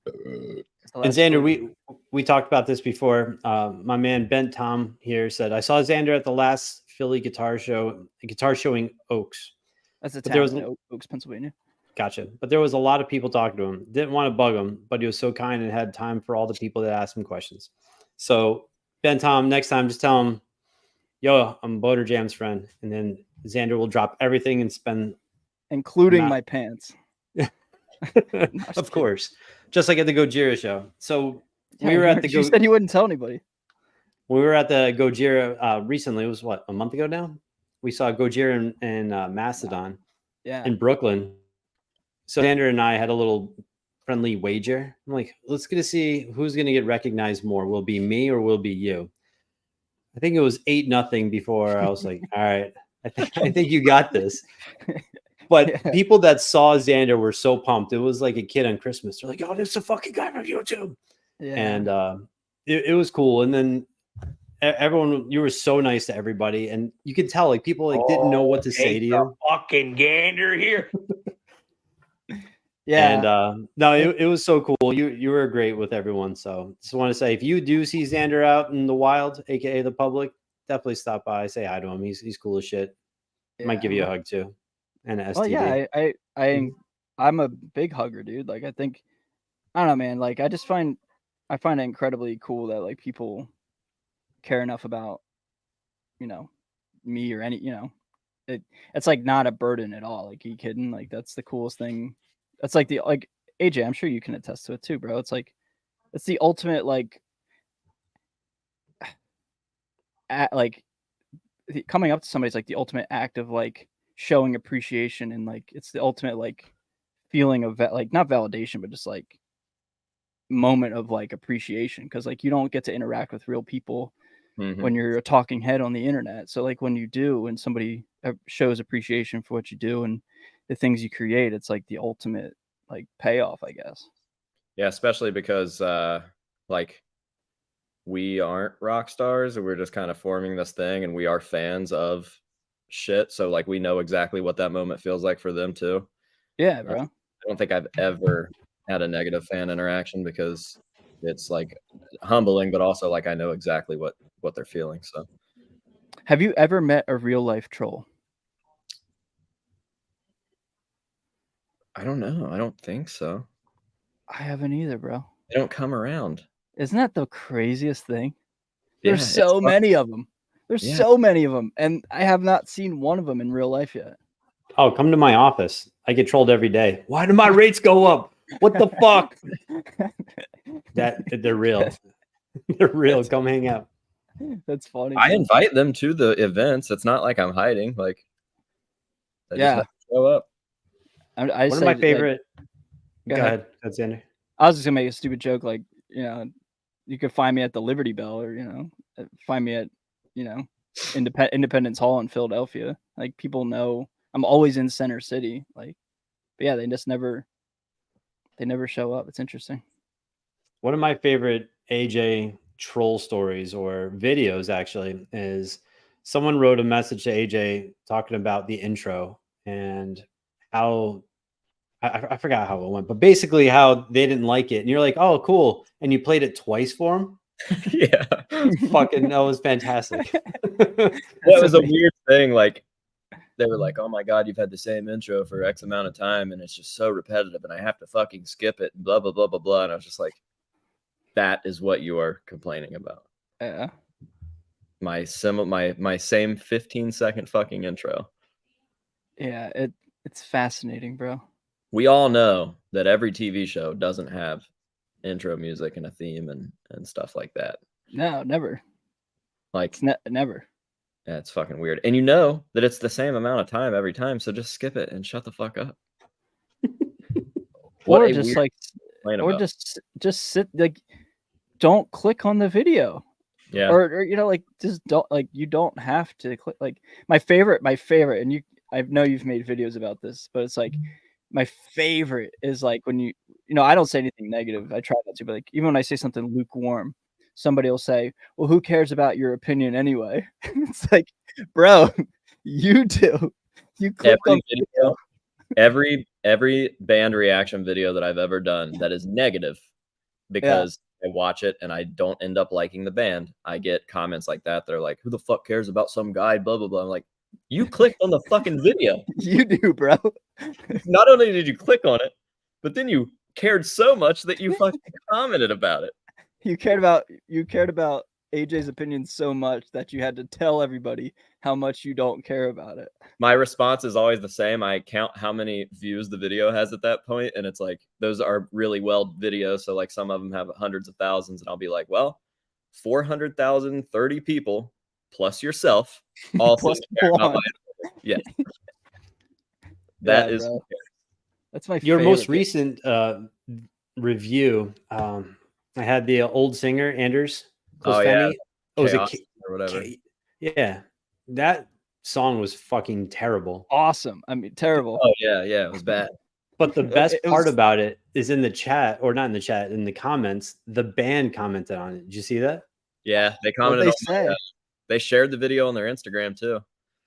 And Xander, we talked about this before. My man Bent Tom here said, I saw Xander at the last Philly guitar showing Oaks. That's a town in Oaks, Pennsylvania. Gotcha. But there was a lot of people talking to him. Didn't want to bug him, but he was so kind and had time for all the people that asked him questions. So Ben Tom, next time, just tell him, yo, I'm BonerJams' friend. And then Xander will drop everything and spend... Including my pants. Of course. Just like at the Gojira show. So we were at the... You said you wouldn't tell anybody. We were at the Gojira recently. It was what, a month ago now? We saw Gojira in Mastodon in Brooklyn. So Xander and I had a little friendly wager. I'm like, let's get to see who's going to get recognized more. Will it be me or will it be you? I think it was 8-0 before I was like, all right, I think you got this. But people that saw Xander were so pumped. It was like a kid on Christmas. They're like, oh, this is a fucking guy from YouTube. Yeah. And it was cool. And then everyone, you were so nice to everybody. And you could tell like people like didn't know what to say to you. Fucking gander here. Yeah. And no, it was so cool. You were great with everyone. So just want to say, if you do see Xander out in the wild, aka the public, definitely stop by, say hi to him. He's cool as shit. Might give you a hug too. And an STD. Well, yeah, I'm a big hugger, dude. Like I don't know, man. Like I find it incredibly cool that like people care enough about, me or any, it's like not a burden at all. Like, are you kidding? Like that's the coolest thing. That's like AJ, I'm sure you can attest to it too, bro. It's like it's the ultimate like coming up to somebody's like the ultimate act of like showing appreciation, and like it's the ultimate like feeling of like not validation, but just like moment of like appreciation, because like you don't get to interact with real people when you're a talking head on the internet. So like when you do, when somebody shows appreciation for what you do and the things you create, it's like the ultimate like payoff, I guess. Yeah, especially because like we aren't rock stars, and we're just kind of forming this thing, and we are fans of shit. So like we know exactly what that moment feels like for them too. Yeah, bro. I don't think I've ever had a negative fan interaction, because it's like humbling, but also like I know exactly what they're feeling. So Have you ever met a real life troll? I don't know. I don't think so. I haven't either, bro. They don't come around. Isn't that the craziest thing? Yeah, There's so many of them. There's Yeah. so many of them, and I have not seen one of them in real life yet. Oh, come to my office. I get trolled every day. Why do my rates go up? What the fuck? They're real. They're real. Come hang out. That's funny. I bro. invite them to the events. It's not like I'm hiding. Like, they just Yeah. have to show up. I One of say, my like, favorite. go Go ahead. ahead. That's Xander. I was just gonna make a stupid joke, like, you know, you could find me at the Liberty Bell, or, you know, find me at, you know, Independence Hall in Philadelphia. Like, people know I'm always in Center City. Like, but yeah, they never show up. It's interesting. One of my favorite AJ troll stories or videos actually is someone wrote a message to AJ talking about the intro and how I forgot how it went, but basically how they didn't like it. And you're like, oh, cool. And you played it twice for him. Yeah. Fucking, that was fantastic. That was a weird thing. Like, they were like, oh my God, you've had the same intro for X amount of time, and it's just so repetitive, and I have to fucking skip it, blah, blah, blah, blah, blah. And I was just like, that is what you are complaining about. Yeah. My same 15-second fucking intro. Yeah, it's fascinating, bro. We all know that every TV show doesn't have intro music and a theme and stuff like that. No, never. Like, It's never. yeah, it's fucking weird. And you know that it's the same amount of time every time, so just skip it and shut the fuck up. Or just like, or about. just sit, like, don't click on the video. Yeah. Or you know, like, just don't, like, you don't have to click. Like, my favorite, and I know you've made videos about this, but it's like my favorite is like when you know, I don't say anything negative. I try not to, but like even when I say something lukewarm, somebody will say, well, who cares about your opinion anyway? It's like, bro, you do. You click on video. Every band reaction video that I've ever done that is negative, because I watch it and I don't end up liking the band, I get comments like that. They're like, who the fuck cares about some guy, blah, blah, blah. I'm like, you clicked on the fucking video. You do, bro. Not only did you click on it, but then you cared so much that you fucking commented about it. You cared about AJ's opinion so much that you had to tell everybody how much you don't care about it. My response is always the same. I count how many views the video has at that point, and it's like, those are really well videos, so like some of them have hundreds of thousands, and I'll be like, well, 400,030 people plus yourself all Plus care about one. my yeah. That Yeah, is bro. That's my Your most favorite. recent review, I had the old singer Anders. Oh, yeah. It was Chaos or whatever. Yeah, that song was fucking terrible. Awesome. I mean, terrible. Oh yeah, it was bad. But the best It part was- about it is in the chat, or not in the chat, in the comments. The band commented on it. Did you see that? Yeah, they What commented they on say. they shared the video on their Instagram too.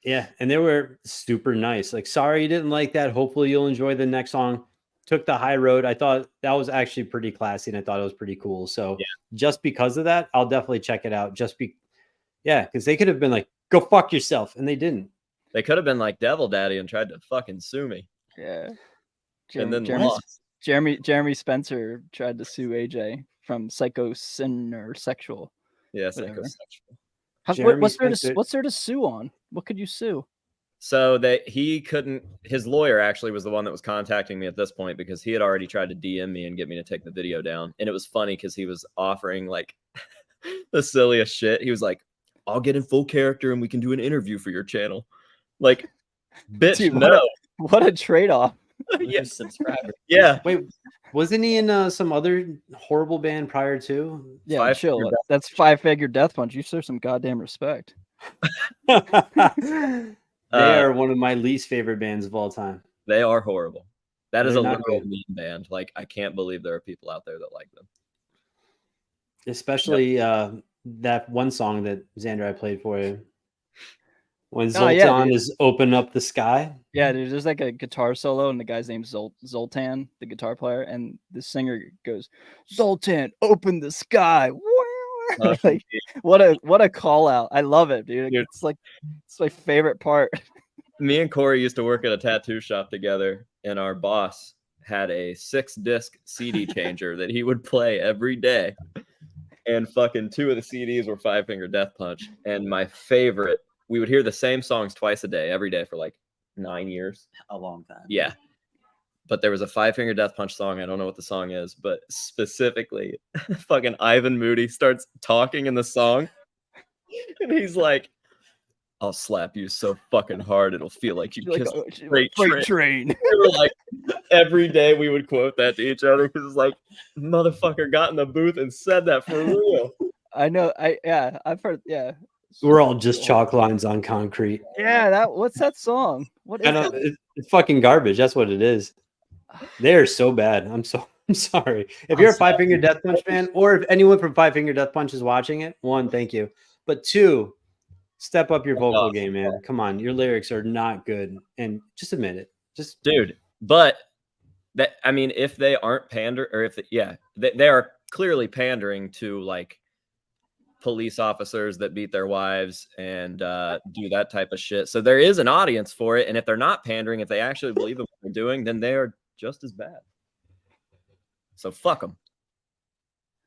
Yeah, and they were super nice. Like, sorry you didn't like that. Hopefully you'll enjoy the next song. Took the high road. I thought that was actually pretty classy, and I thought it was pretty cool. So just because of that, I'll definitely check it out. Because they could have been like, go fuck yourself, and they didn't. They could have been like Devil Daddy and tried to fucking sue me. Yeah. And then lost. Jeremy Spencer tried to sue AJ from psychosexual. Yeah, Whatever. psychosexual. What's there to sue on? What could you sue? So that he couldn't, his lawyer actually was the one that was contacting me at this point because he had already tried to DM me and get me to take the video down. And it was funny because he was offering like the silliest shit. He was like, I'll get in full character and we can do an interview for your channel. Like, bitch, Dude, no. What a trade-off. Yeah. Subscriber. Yeah. Wait, wasn't he in some other horrible band prior to? Yeah, Five chill. Finger Death That's 5 Figure Death Punch. You serve some goddamn respect. They are one of my least favorite bands of all time. They are horrible. That is They're a not literal good. meme band. Like, I can't believe there are people out there that like them. Especially that one song that Xander I played for you. When Oh, Zoltan yeah, dude. is Open Up the Sky. Yeah, dude, there's like a guitar solo, and the guy's name's Zoltan, the guitar player, and the singer goes, "Zoltan, open the sky." Like, what a call out. I love it, dude. Dude. It's my favorite part. Me and Corey used to work at a tattoo shop together, and our boss had a 6-disc CD changer that he would play every day. And fucking 2 of the CDs were 5 Finger Death Punch. And my favorite, we would hear the same songs twice a day, every day for like 9 years. A long time. Yeah. But there was a 5 Finger Death Punch song. I don't know what the song is, but specifically, fucking Ivan Moody starts talking in the song. And he's like, I'll slap you so fucking hard it'll feel like you kissed a freight train. We were like, every day we would quote that to each other because it's like, motherfucker got in the booth and said that for real. I know. I've heard. Yeah, We're all just chalk lines on concrete. yeah. What's that song? What is I know it? it's fucking garbage. That's what it is. They're so bad. I'm sorry. If you're a 5 Finger Death Punch fan, or if anyone from 5 Finger Death Punch is watching it, 1, thank you. But 2, step up your vocal game, man. Come on, your lyrics are not good, and just admit it. Just Dude, but that, I mean, if they aren't or if they are clearly pandering to like police officers that beat their wives and do that type of shit. So there is an audience for it, and if they're not pandering, if they actually believe in what they're doing, then they are just as bad. So fuck them,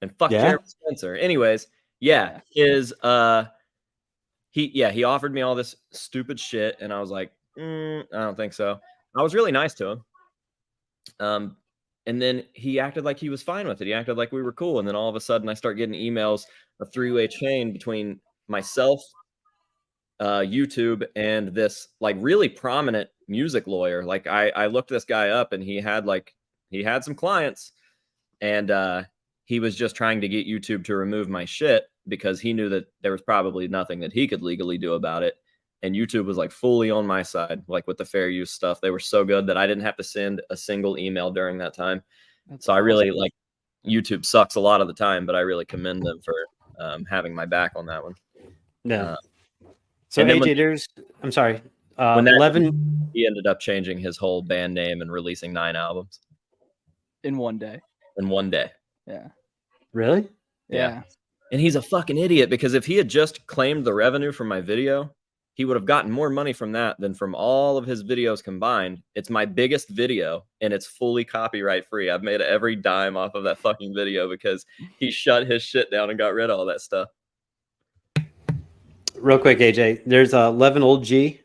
and fuck Jeremy Spencer. Anyways, yeah, he offered me all this stupid shit, and I was like, I don't think so. I was really nice to him. And then he acted like he was fine with it. He acted like we were cool. And then all of a sudden I start getting emails, a 3-way chain between myself, YouTube, and this like really prominent music lawyer. Like I looked this guy up, and he had some clients, and he was just trying to get YouTube to remove my shit because he knew that there was probably nothing that he could legally do about it. And YouTube was like fully on my side, like with the fair use stuff. They were so good that I didn't have to send a single email during that time. So I really like, YouTube sucks a lot of the time, but I really commend them for having my back on that one. yeah. So AJ, I'm sorry. When 11. He ended up changing his whole band name and releasing 9 albums In one day. in one day. Yeah. Really? Yeah. And he's a fucking idiot, because if he had just claimed the revenue from my video, he would have gotten more money from that than from all of his videos combined. It's my biggest video, and it's fully copyright free. I've made every dime off of that fucking video because he shut his shit down and got rid of all that stuff. Real quick, AJ, there's 11 old G.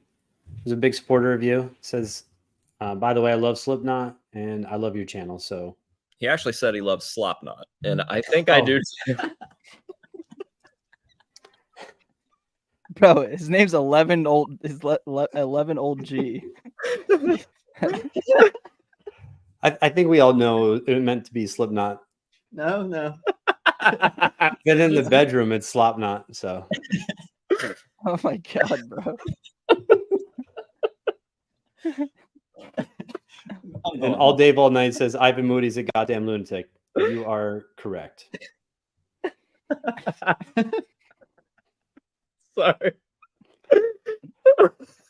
He's a big supporter of you. Says, by the way, I love Slipknot and I love your channel. So He actually said he loves Slopknot, and I think I do. Bro, his name's 11 old. 11 old G. I think we all know it meant to be Slipknot. No. But in the bedroom, it's Slopknot. So Oh my god, bro. and all Dave all night says Ivan Moody's a goddamn lunatic. You are correct. Sorry.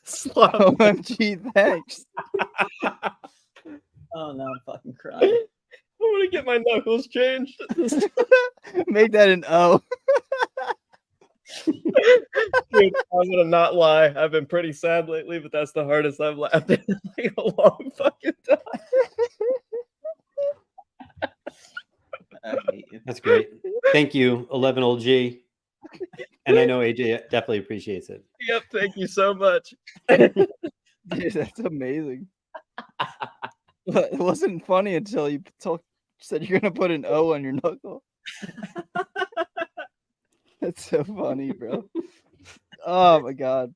OMG, thanks. Oh no, I'm fucking crying. I want to get my knuckles changed. Make that an O. Dude, I'm gonna not lie. I've been pretty sad lately, but that's the hardest I've laughed in like a long fucking time. I hate you. That's great. Thank you, 11 old G. And I know AJ definitely appreciates it. Yep, thank you so much. Dude, that's amazing. But it wasn't funny until you said you're gonna put an O on your knuckle. That's so funny, bro. Oh my god.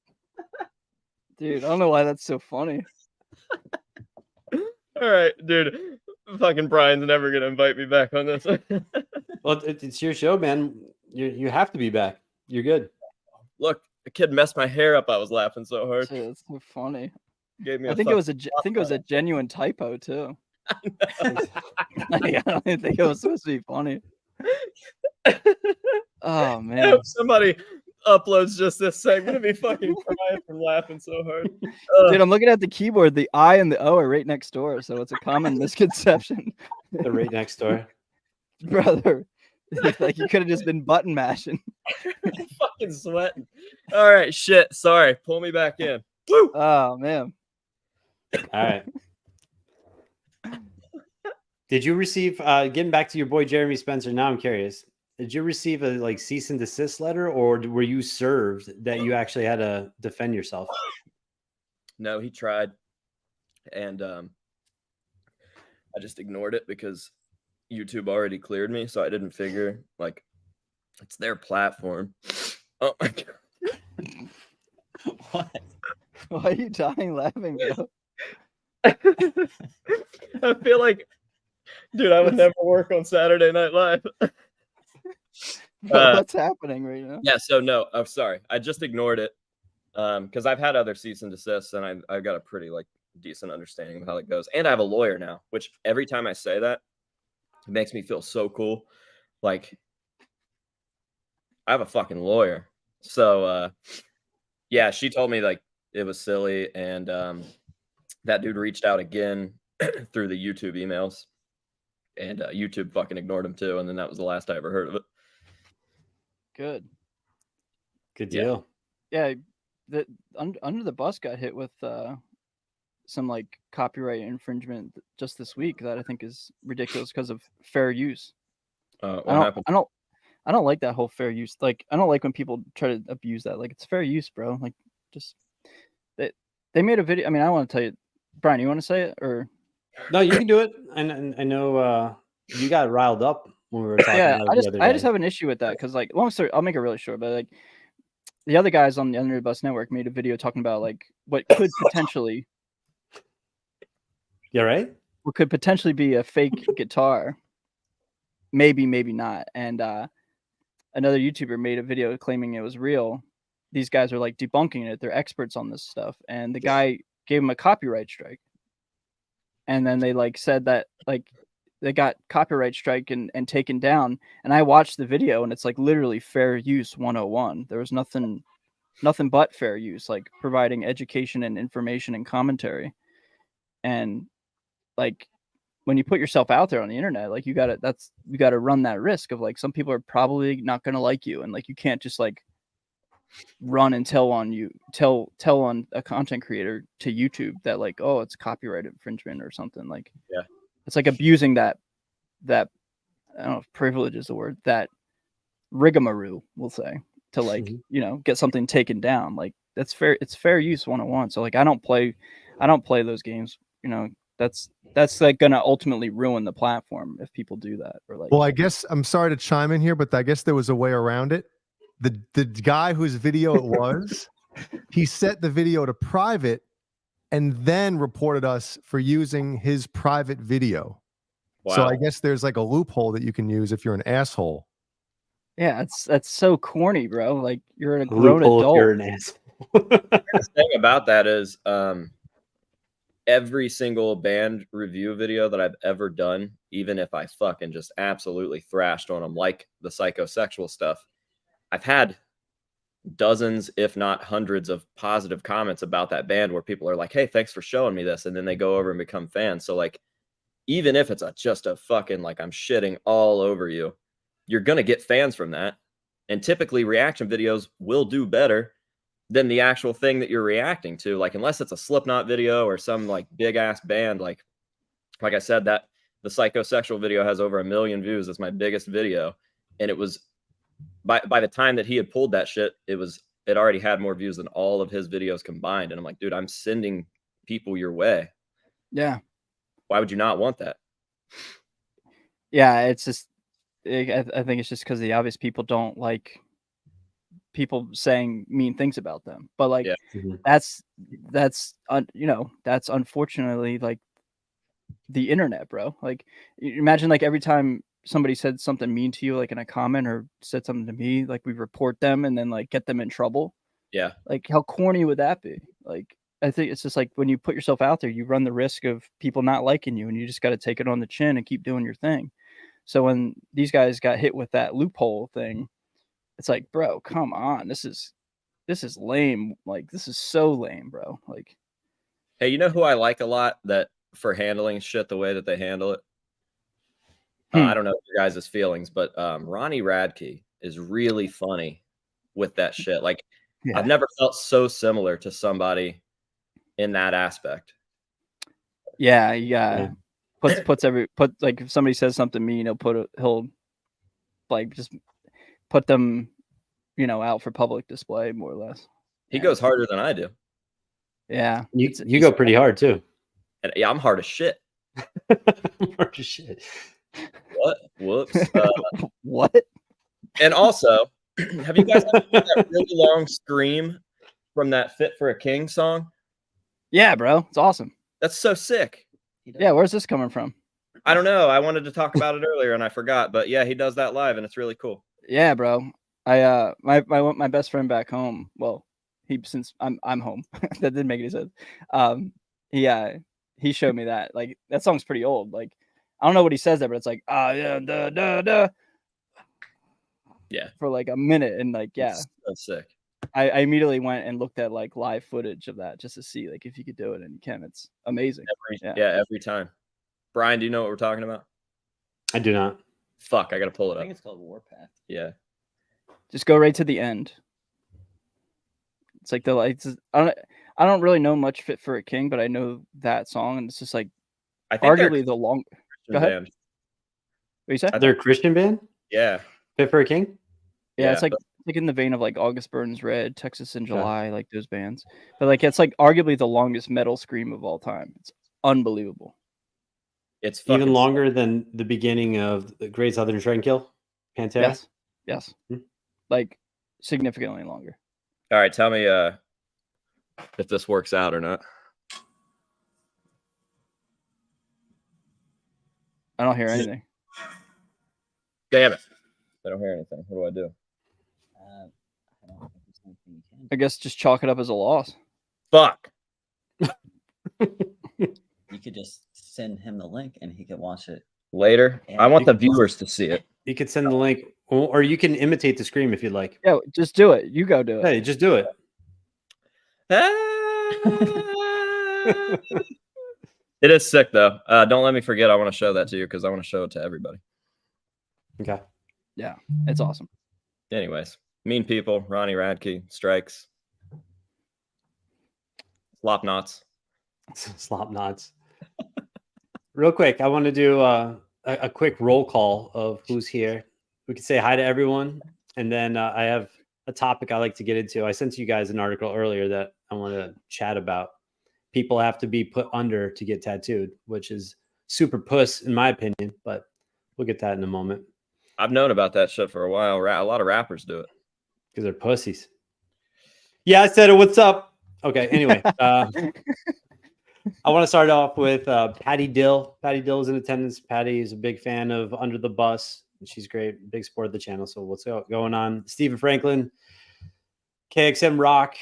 Dude, I don't know why that's so funny. All right, dude. Fucking Brian's never gonna invite me back on this. Well, it's your show, man. You have to be back. You're good. Look, the kid messed my hair up. I was laughing so hard. Dude, that's so funny. Gave me. I think it was a genuine typo too. Like, I don't even think it was supposed to be funny. Oh I man. hope somebody uploads just this segment of me fucking crying from laughing so hard. Dude, I'm looking at the keyboard. The I and the O are right next door, so it's a common misconception. They're right next door. Brother. Like you could have just been button mashing. Fucking sweating. All right, shit. Sorry. Pull me back in. Woo! Oh man. All right. Did you receive getting back to your boy Jeremy Spencer? Now I'm curious. Did you receive a like cease and desist letter, or were you served that you actually had to defend yourself? No, he tried, and I just ignored it because YouTube already cleared me, so I didn't figure like it's their platform. Oh my god! What? Why are you dying laughing, bro? I feel like, dude, I would never work on Saturday Night Live. What's happening right now? Yeah, so no, I'm sorry. I just ignored it because I've had other cease and desists, and I've got a pretty like decent understanding of how it goes. And I have a lawyer now, which every time I say that, it makes me feel so cool. Like I have a fucking lawyer. So yeah, she told me like it was silly, and that dude reached out again through the YouTube emails, and YouTube fucking ignored him too. And then that was the last I ever heard of it. Good. Good deal. Yeah, the Under the Bus got hit with some like copyright infringement just this week that I think is ridiculous because of fair use. What I happened? don't like that whole fair use. Like I don't like when people try to abuse that. Like it's fair use, bro. Like just they made a video. I mean, I want to tell you, Brian, you want to say it or? No, you can do it. And I know you got riled up when we were talking. Yeah, about it I just have an issue with that because like long story, I'll make it really short, but like the other guys on the Under the Bus Network made a video talking about like what could potentially what could potentially be a fake guitar. Maybe not. And another YouTuber made a video claiming it was real. These guys are like debunking it. They're experts on this stuff. And the guy gave him a copyright strike. And then they like said that like they got copyright strike and taken down. And I watched the video and it's like literally fair use 101. There was nothing but fair use, like providing education and information and commentary. And like when you put yourself out there on the internet, like you gotta run that risk of like some people are probably not gonna like you, and like you can't just like run and tell on a content creator to YouTube that like, oh, it's copyright infringement or something. Like Yeah. It's like abusing that I don't know if privilege is the word, that rigmarole, we'll say, to like, you know, get something taken down. Like that's fair, it's fair use 101. So like I don't play those games, you know. That's like gonna ultimately ruin the platform if people do that. Or like, well, I guess I'm sorry to chime in here, but I guess there was a way around it. The guy whose video it was, he set the video to private and then reported us for using his private video. Wow. So I guess there's like a loophole that you can use if you're an asshole. yeah, that's so corny, bro. Like you're a grown adult. You're an asshole. The thing about that is every single band review video that I've ever done, even if I fucking just absolutely thrashed on them, like the psychosexual stuff, I've had dozens, if not hundreds of positive comments about that band where people are like, hey, thanks for showing me this. And then they go over and become fans. So like, even if it's just a fucking, like I'm shitting all over you, you're going to get fans from that. And typically reaction videos will do better than the actual thing that you're reacting to. Like, unless it's a Slipknot video or some like big ass band, like I said, that the psychosexual video has over 1 million views. It's my biggest video. And it was by the time that he had pulled that shit, it already had more views than all of his videos combined. And I'm like, dude, I'm sending people your way. Yeah. Why would you not want that? Yeah. It's just, I think it's just because the obvious people don't like people saying mean things about them. But like, Yeah. Mhm. that's unfortunately like the internet, bro. Like, imagine like every time somebody said something mean to you, like in a comment or said something to me, like we report them and then like get them in trouble. Yeah. Like, how corny would that be? Like, I think it's just like when you put yourself out there, you run the risk of people not liking you, and you just got to take it on the chin and keep doing your thing. So when these guys got hit with that loophole thing, it's like, bro, come on, this is lame. Like, this is so lame, bro. Like, Hey, you know who I like a lot that for handling shit the way that they handle it? I don't know your guys' feelings, but Ronnie Radke is really funny with that shit. Like, yeah, I've never felt so similar to somebody in that aspect. yeah. Yeah. Puts like if somebody says something mean, he'll like just put them, out for public display, more or less. He goes harder than I do. Yeah, You go pretty hard too. And yeah, I'm hard as shit. Hard as shit. What? Whoops. What? And also, have you guys ever heard that really long scream from that Fit for a King song? Yeah, bro, it's awesome. That's so sick. Yeah, where's this coming from? I don't know. I wanted to talk about it earlier and I forgot, but yeah, he does that live and it's really cool. Yeah, bro. I my best friend back home. Well, since I'm home, that didn't make any sense. He showed me that. Like, that song's pretty old. Like, I don't know what he says there, but it's like, yeah, da da da. Yeah. For like a minute, and like, yeah, That's sick. I immediately went and looked at like live footage of that just to see like if you could do it, and you can. It's amazing. Every time. Brian, do you know what we're talking about? I do not. Fuck, I gotta pull it I up. think it's called Warpath. Yeah. Just go right to the end. It's like I don't really know much Fit for a King, but I know that song, and it's just like I think they're arguably the long. Christian Go ahead. band. What you say? They're a Christian band? Yeah. Fit for a King? Yeah, it's like in the vein of like August Burns Red, Texas in July, like those bands. But like, it's like arguably the longest metal scream of all time. It's unbelievable. It's Even longer than the beginning of the Great Southern Trendkill? Pantera? Yes. Hmm. Like, significantly longer. All right, tell me if this works out or not. I don't hear anything. Damn it. I don't hear anything. What do I do? I don't think there's anything you can. I guess just chalk it up as a loss. Fuck. You could just send him the link and he could watch it Later. I want the viewers to see it. You could send the link, or you can imitate the scream if you'd like. Yeah, just do it. You go do it. Hey, just do it. It is sick though. Don't let me forget. I want to show that to you because I want to show it to everybody. Okay. Yeah, it's awesome. Anyways, mean people, Ronnie Radke, strikes, slop knots. Slop knots. Real quick, I want to do a quick roll call of who's here. We could say hi to everyone, and then I have a topic I like to get into. I sent you guys an article earlier that I want to chat about. People have to be put under to get tattooed, which is super puss in my opinion, but we'll get that in a moment. I've known about that shit for a while. A lot of rappers do it because they're pussies. Yeah, I said it. What's up? Okay. Anyway, I want to start off with Patty Dill. Patty Dill is in attendance. Patty is a big fan of Under the Bus. She's great. Big support of the channel. So what's going on? Stephen Franklin, KXM Rock,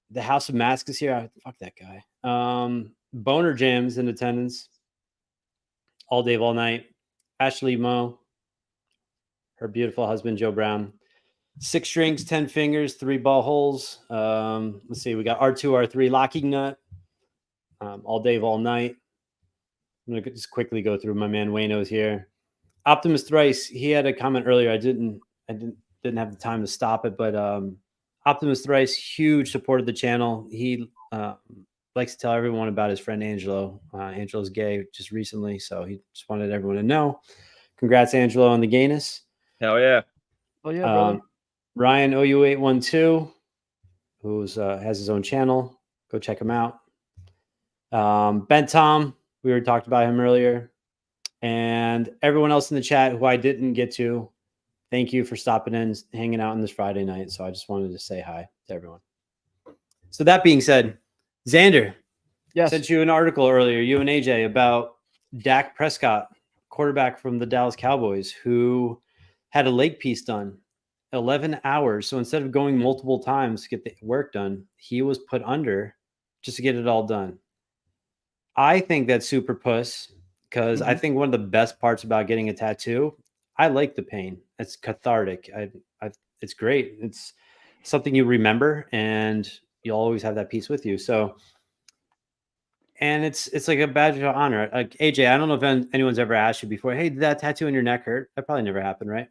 the House of Mask is here. Fuck that guy. BonerJams in attendance. All day, all night. Ashley Moe. Her beautiful husband, Joe Brown. 6 strings, 10 fingers, 3 ball holes. Let's see. We got R2, R3, Locking Nut. All day, all night. I'm going to just quickly go through. My man Wayno's here. Optimus Thrice, he had a comment earlier. I didn't have the time to stop it, but Optimus Thrice, huge support of the channel. He likes to tell everyone about his friend Angelo. Angelo's gay just recently, so he just wanted everyone to know. Congrats, Angelo, on the gayness. Hell yeah. Oh yeah, brother. Ryan OU812, who's has his own channel. Go check him out. Ben Tom, we were talked about him earlier, and everyone else in the chat who I didn't get to. Thank you for stopping in, hanging out on this Friday night. So I just wanted to say hi to everyone. So that being said, Xander, Yes. sent you an article earlier, you and AJ, about Dak Prescott, quarterback from the Dallas Cowboys, who had a leg piece done 11 hours. So instead of going multiple times to get the work done, he was put under just to get it all done. I think that's super puss because I think one of the best parts about getting a tattoo, I like the pain. It's cathartic. It's great. It's something you remember and you'll always have that piece with you. So, and it's like a badge of honor. Like AJ, I don't know if anyone's ever asked you before, hey, did that tattoo on your neck hurt? That probably never happened, right?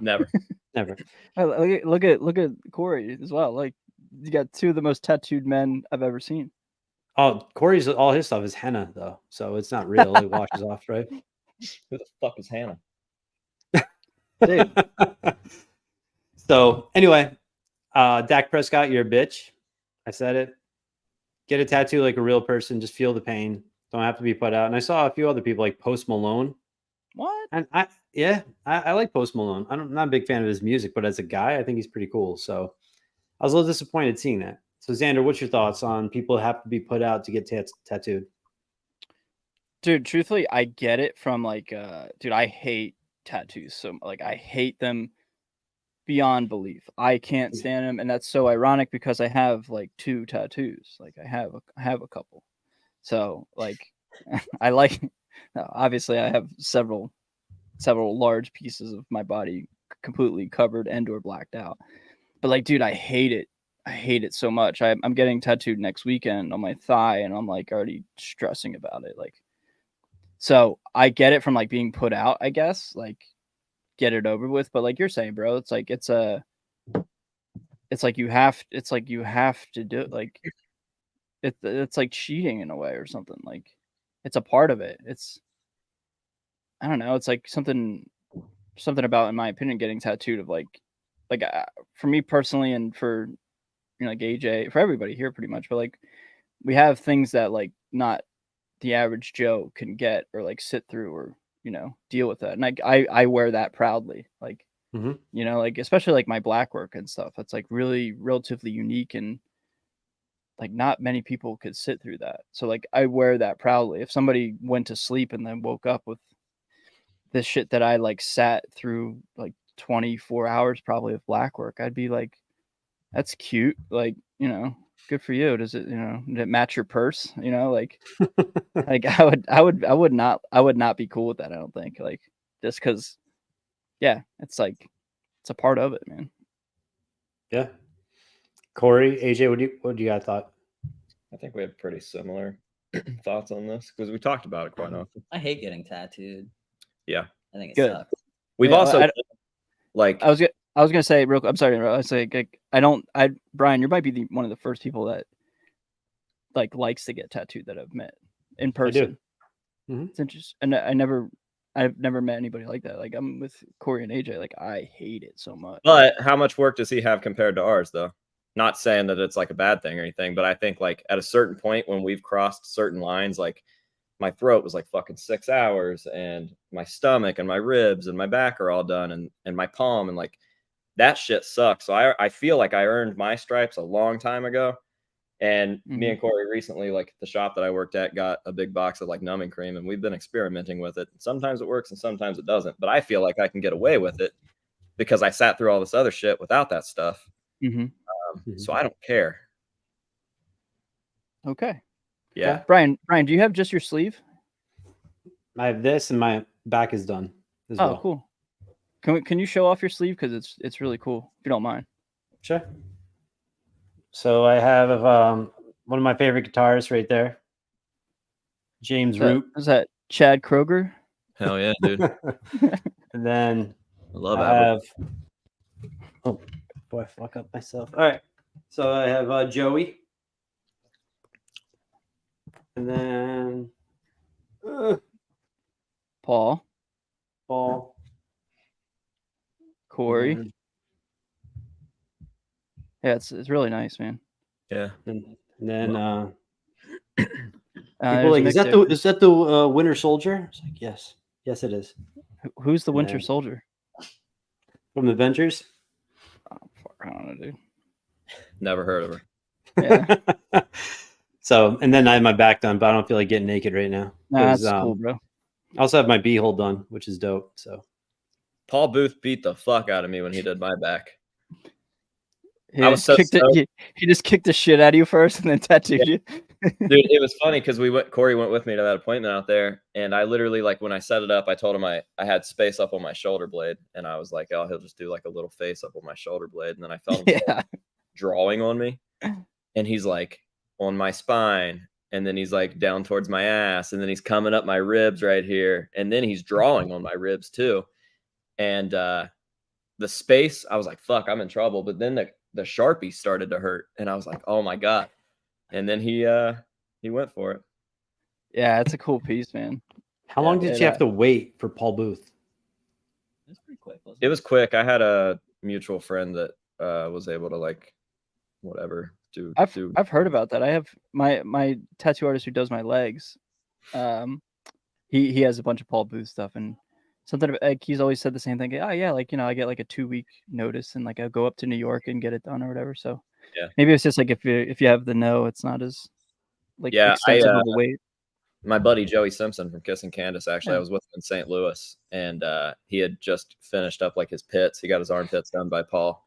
Never. Never. Look at Corey as well. Like you got two of the most tattooed men I've ever seen. Oh, Corey's all his stuff is henna though, so it's not real. It washes off, right? Who the fuck is Hannah? Dude. So anyway, Dak Prescott, you're a bitch. I said it. Get a tattoo like a real person. Just feel the pain. Don't have to be put out. And I saw a few other people like Post Malone. What? And I like Post Malone. I'm not a big fan of his music, but as a guy, I think he's pretty cool. So I was a little disappointed seeing that. So Xander, what's your thoughts on people who have to be put out to get tattooed? Dude, truthfully, I get it from like, dude, I hate tattoos. So like, I hate them beyond belief. I can't stand them, and that's so ironic because I have like 2 tattoos. Like I have a couple. So like, I like. Obviously, I have several large pieces of my body completely covered and/or blacked out. But like, dude, I hate it. I hate it so much. I'm getting tattooed next weekend on my thigh, and I'm like already stressing about it. Like, so I get it from like being put out, I guess. Like, get it over with. But like you're saying, bro, it's like it's like you have to do it. Like it's like cheating in a way or something. Like it's a part of it. I don't know. It's like something about, in my opinion, getting tattooed of like for me personally, and for like AJ, for everybody here pretty much. But like we have things that like not the average Joe can get or like sit through or deal with that. And I wear that proudly. Like like especially like my black work and stuff. That's like really relatively unique, and like not many people could sit through that. So like I wear that proudly. If somebody went to sleep and then woke up with this shit that I like sat through like 24 hours probably of black work, I'd be like, that's cute. Like, good for you. Does it, did it match your purse? Like, like I would not be cool with that. I don't think, like, just cause it's like, it's a part of it, man. Yeah. Corey, AJ, what do you guys thought? I think we have pretty similar thoughts on this because we talked about it quite often. I hate getting tattooed. Yeah. I think it Good. sucks. We've also like I was gonna say real quick. I'm sorry, I was like Brian, you might be one of the first people that like likes to get tattooed that I've met in person. It's interesting, and I've never met anybody like that. Like I'm with Corey and AJ. Like I hate it so much. But how much work does he have compared to ours, though? Not saying that it's like a bad thing or anything, but I think like at a certain point when we've crossed certain lines, like my throat was like fucking 6 hours, and my stomach and my ribs and my back are all done, and my palm, and like that shit sucks. So I feel like I earned my stripes a long time ago. And me and Corey recently, like the shop that I worked at, got a big box of like numbing cream, and we've been experimenting with it. Sometimes it works and sometimes it doesn't, but I feel like I can get away with it because I sat through all this other shit without that stuff. So I don't care. Okay. Yeah. Brian, do you have just your sleeve? I have this, and my back is done as well. Cool. Can you show off your sleeve, because it's really cool, if you don't mind? Sure. So I have one of my favorite guitarists right there, James Root. Is that Chad Kroger? Hell yeah, dude. And then I love it. Oh boy, I fuck up myself. All right. So I have Joey. And then Paul. Corey. And yeah, it's really nice, man. Yeah. then People like, is that the Winter Soldier? It's like, yes, it is. Who's the Winter Man. Soldier? From the Avengers. Oh, fuck, I don't know, dude. Never heard of her. Yeah. So, and then I have my back done, but I don't feel like getting naked right now. Nah, 'cause, that's cool, bro. I also have my beehole done, which is dope. So Paul Booth beat the fuck out of me when he did my back. He I was just so kicked he just kicked the shit out of you first and then tattooed you. Dude, it was funny because Corey went with me to that appointment out there, and I literally, like, when I set it up, I told him I had space up on my shoulder blade, and I was like, oh, he'll just do like a little face up on my shoulder blade, and then I felt him drawing on me, and he's like on my spine, and then he's like down towards my ass, and then he's coming up my ribs right here, and then he's drawing on my ribs too, and the space, I was like, fuck, I'm in trouble, but then the Sharpie started to hurt, and I was like, oh my god. And then he went for it. Yeah, it's a cool piece, man. how long did you have to wait for Paul Booth? It's pretty quick. It was quick. I had a mutual friend that was able to, like, whatever do. I've heard about that. I have my tattoo artist who does my legs. He has a bunch of Paul Booth stuff, and something like he's always said the same thing. Oh yeah, like, you know, I get like a 2-week notice, and like I'll go up to New York and get it done or whatever. So yeah, maybe it's just like if you have the no, it's not as like extensive of a wait. My buddy Joey Simpson from Kiss and Candace, actually, I was with him in St. Louis, and he had just finished up like his pits. He got his armpits done by Paul,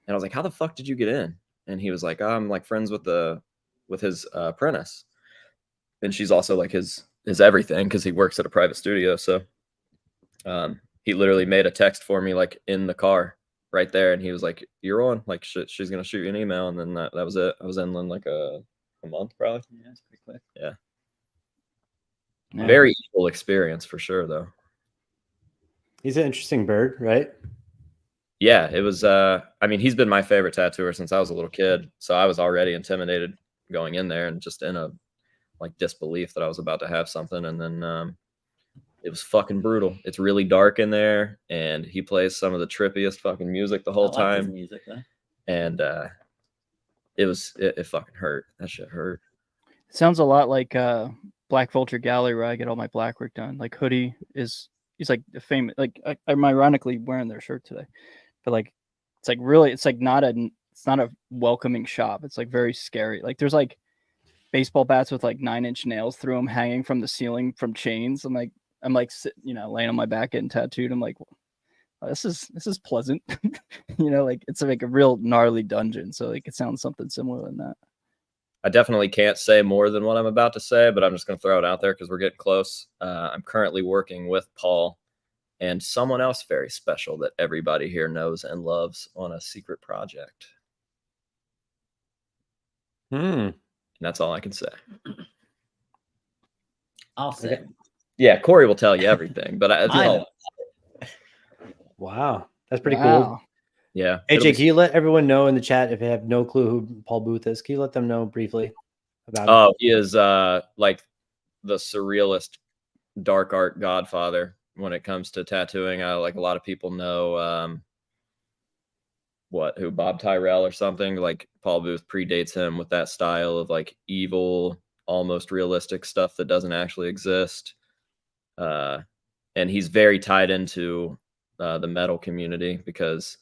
and I was like, "How the fuck did you get in?" And he was like, oh, "I'm like friends with his apprentice, and she's also like his everything because he works at a private studio." So he literally made a text for me like in the car right there, and he was like, "You're on. Like, she's gonna shoot you an email," and then that was it. I was in like a month probably. Yeah, it's pretty quick. Yeah. Yeah. Very cool experience for sure, though. He's an interesting bird, right? Yeah, it was. I mean, he's been my favorite tattooer since I was a little kid, so I was already intimidated going in there and just in a like disbelief that I was about to have something, and then it was fucking brutal. It's really dark in there, and he plays some of the trippiest fucking music the whole I like his time. music, though. And it fucking hurt. That shit hurt. It sounds a lot like Black Vulture Gallery, where I get all my black work done. Like Hoodie he's like the famous, like I'm ironically wearing their shirt today, but like it's like really, it's not a welcoming shop. It's like very scary. Like there's like baseball bats with like 9-inch nails through them hanging from the ceiling from chains. I'm like you know, laying on my back getting tattooed. I'm like, oh, this is pleasant. You know, like it's like a real gnarly dungeon. So like it sounds something similar than that. I definitely can't say more than what I'm about to say, but I'm just going to throw it out there because we're getting close. I'm currently working with Paul and someone else very special that everybody here knows and loves on a secret project. And that's all I can say. I'll say. Yeah, Corey will tell you everything, but I know. Wow, that's pretty cool. Yeah. AJ, can you let everyone know in the chat if they have no clue who Paul Booth is? Can you let them know briefly about him? He is like the surrealist dark art godfather when it comes to tattooing. Like a lot of people know who Bob Tyrell or something. Like Paul Booth predates him with that style of like evil, almost realistic stuff that doesn't actually exist. And he's very tied into the metal community because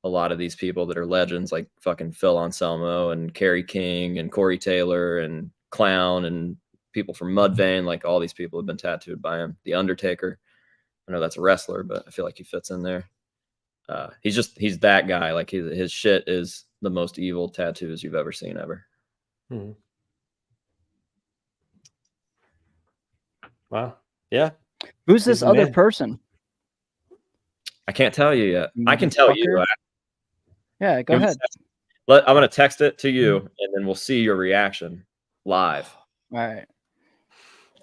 a lot of these people that are legends like fucking Phil Anselmo and Kerry King and Corey Taylor and Clown and people from Mudvayne, like all these people have been tattooed by him. The Undertaker, I know that's a wrestler, but I feel like he fits in there. He's that guy. Like his shit is the most evil tattoos you've ever seen ever. Wow. Yeah. Who's this other person? I can't tell you yet. I can tell you. Yeah, go ahead. I'm going to text it to you, and then we'll see your reaction live. All right.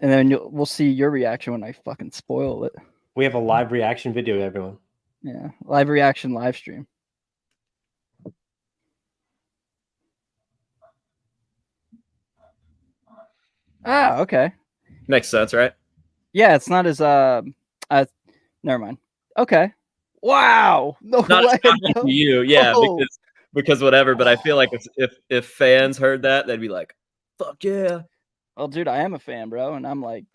And then we'll see your reaction when I fucking spoil it. We have a live reaction video, everyone. Yeah, live reaction, live stream. Ah, okay. Makes sense, right? Yeah, it's not as never mind. Okay. Wow. No not way. To you, yeah, because whatever. But I feel like if fans heard that, they'd be like, "Fuck yeah!" Well, dude, I am a fan, bro, and I'm like,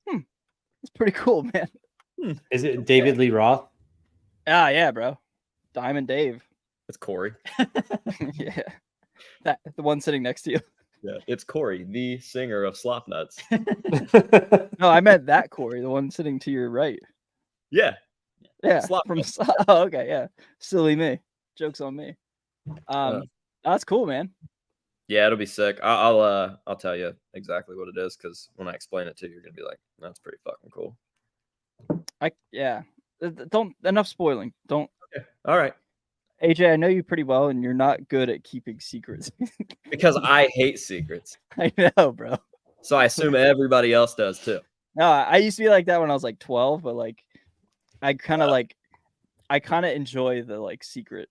it's pretty cool, man. Is it David Lee Roth? Ah, yeah, bro. Diamond Dave. It's Corey. Yeah. The one sitting next to you. Yeah, it's Corey, the singer of Slop Nuts. No, I meant that Corey, the one sitting to your right. Yeah. Yeah. Slop From Nuts. Oh, okay, yeah. Silly me. Joke's on me. That's cool, man. Yeah, it'll be sick. I'll tell you exactly what it is, because when I explain it to you, you're gonna be like, "That's pretty fucking cool." Don't enough spoiling. Don't. Okay. All right. AJ, I know you pretty well, and you're not good at keeping secrets. Because I hate secrets, I know, bro. so I assume everybody else does too. No, I used to be like that when I was like 12, but like, I kind of enjoy the like secret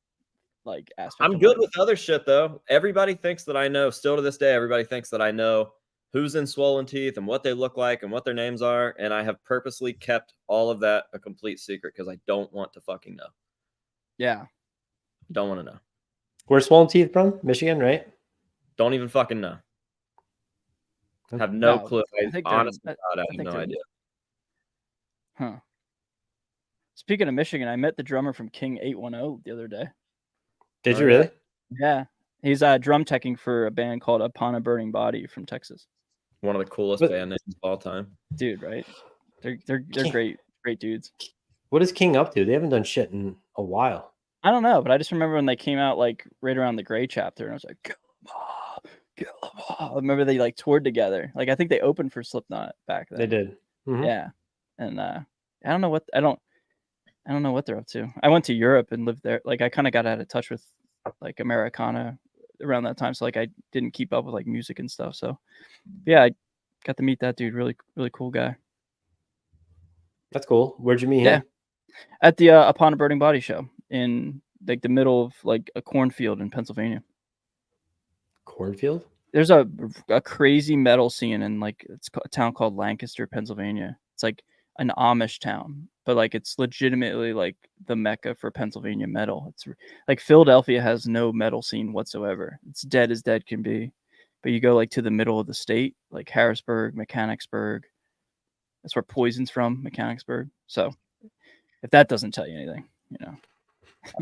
like aspect. I'm of good life. with other shit though. Everybody thinks that I know. Still to this day, everybody thinks that I know who's in swollen teeth and what they look like and what their names are. And I have purposely kept all of that a complete secret because I don't want to fucking know. Yeah. Don't want to know. Where's Swollen Teeth from? Michigan, right? Don't even fucking know. Have No, no clue. I think they're- Honestly, I God, I have think no they're- idea. Huh. Speaking of Michigan, I met the drummer from King 810 the other day. Did Oh, you yeah. really? Yeah. He's drum teching for a band called Upon a Burning Body from Texas. One of the coolest But- band names of all time. Dude, right? They're great dudes. What is King up to? They haven't done shit in a while. I don't know, but I just remember when they came out like right around the Gray chapter, and I was like, kill 'em all, kill 'em all. I remember they like toured together. Like I think they opened for Slipknot back then. They did. Mhm. Yeah. And I don't know what I don't know what they're up to. I went to Europe and lived there. Like I kind of got out of touch with like Americana around that time. So like I didn't keep up with like music and stuff. So yeah, I got to meet that dude. Really, really cool guy. That's cool. Where'd you meet Yeah. him? At the Upon a Burning Body show in like the middle of like a cornfield in Pennsylvania. Cornfield? There's a crazy metal scene in like it's a town called Lancaster, Pennsylvania. It's like an Amish town, but like it's legitimately like the mecca for Pennsylvania metal. It's like Philadelphia has no metal scene whatsoever. It's dead as dead can be. But you go like to the middle of the state, like Harrisburg, Mechanicsburg. That's where Poison's from, Mechanicsburg. So if that doesn't tell you anything, you know.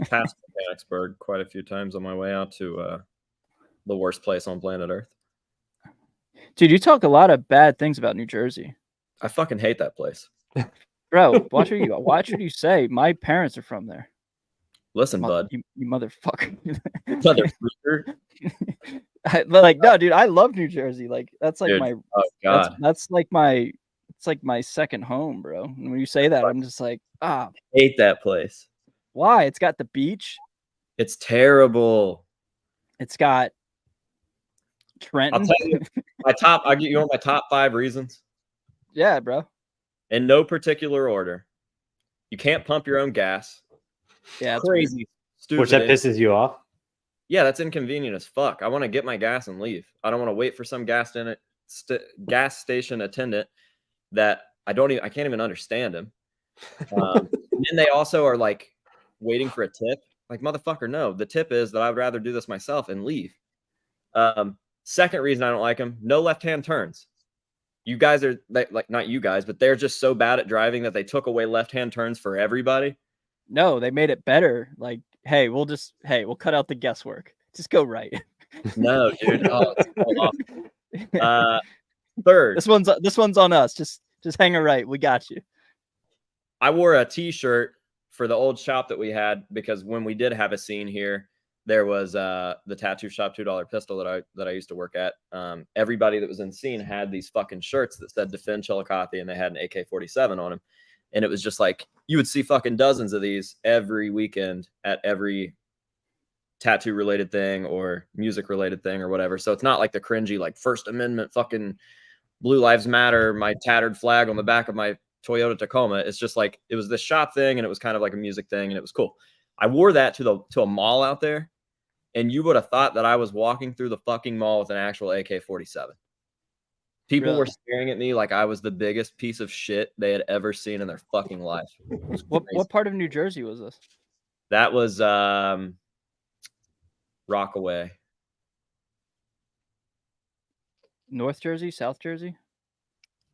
I passed Mechanicsburg quite a few times on my way out to the worst place on planet Earth. Dude, you talk a lot of bad things about New Jersey. I fucking hate that place. Bro, watch what you say. My parents are from there. Listen, bud. You motherfucker. Motherfucker. But like, no, dude, I love New Jersey. Like, that's like Dude, my oh god. that's like my it's like my second home, bro. And when you say that, I'm just like, Hate that place. why? It's got the beach. It's terrible. It's got I'll Trenton. tell you I'll get you on my top 5 reasons Yeah, bro. in no particular order. You can't pump your own gas. Yeah, it's weird. Crazy. Stupid. Which that pisses you off? Yeah, that's inconvenient as fuck. I want to get my gas and leave. I don't want to wait for some gas station attendant that I can't even understand him. And then they also are like waiting for a tip. Like, motherfucker, no. The tip is that I would rather do this myself and leave. Second reason I don't like them, no left-hand turns. You guys are like, not you guys, but they're just so bad at driving that they took away left-hand turns for everybody. No, they made it better. Like, hey, we'll cut out the guesswork. Just go right. No, dude. Oh, it's so awful. Third, This one's on us. Just hang a right. We got you. I wore a t-shirt for the old shop that we had because when we did have a scene here, there was the tattoo shop $2 pistol that I used to work at. Everybody that was in the scene had these fucking shirts that said Defend Chillicothe, and they had an AK-47 on them. And it was just like, you would see fucking dozens of these every weekend at every tattoo related thing or music related thing or whatever. So it's not like the cringy, like First Amendment fucking Blue Lives Matter, my tattered flag on the back of my Toyota Tacoma. It's just like, it was this shop thing and it was kind of like a music thing and it was cool. I wore that to a mall out there, and you would have thought that I was walking through the fucking mall with an actual AK-47. People Really? were staring at me like I was the biggest piece of shit they had ever seen in their fucking life. What part of New Jersey was this? That was Rockaway. North Jersey, South Jersey.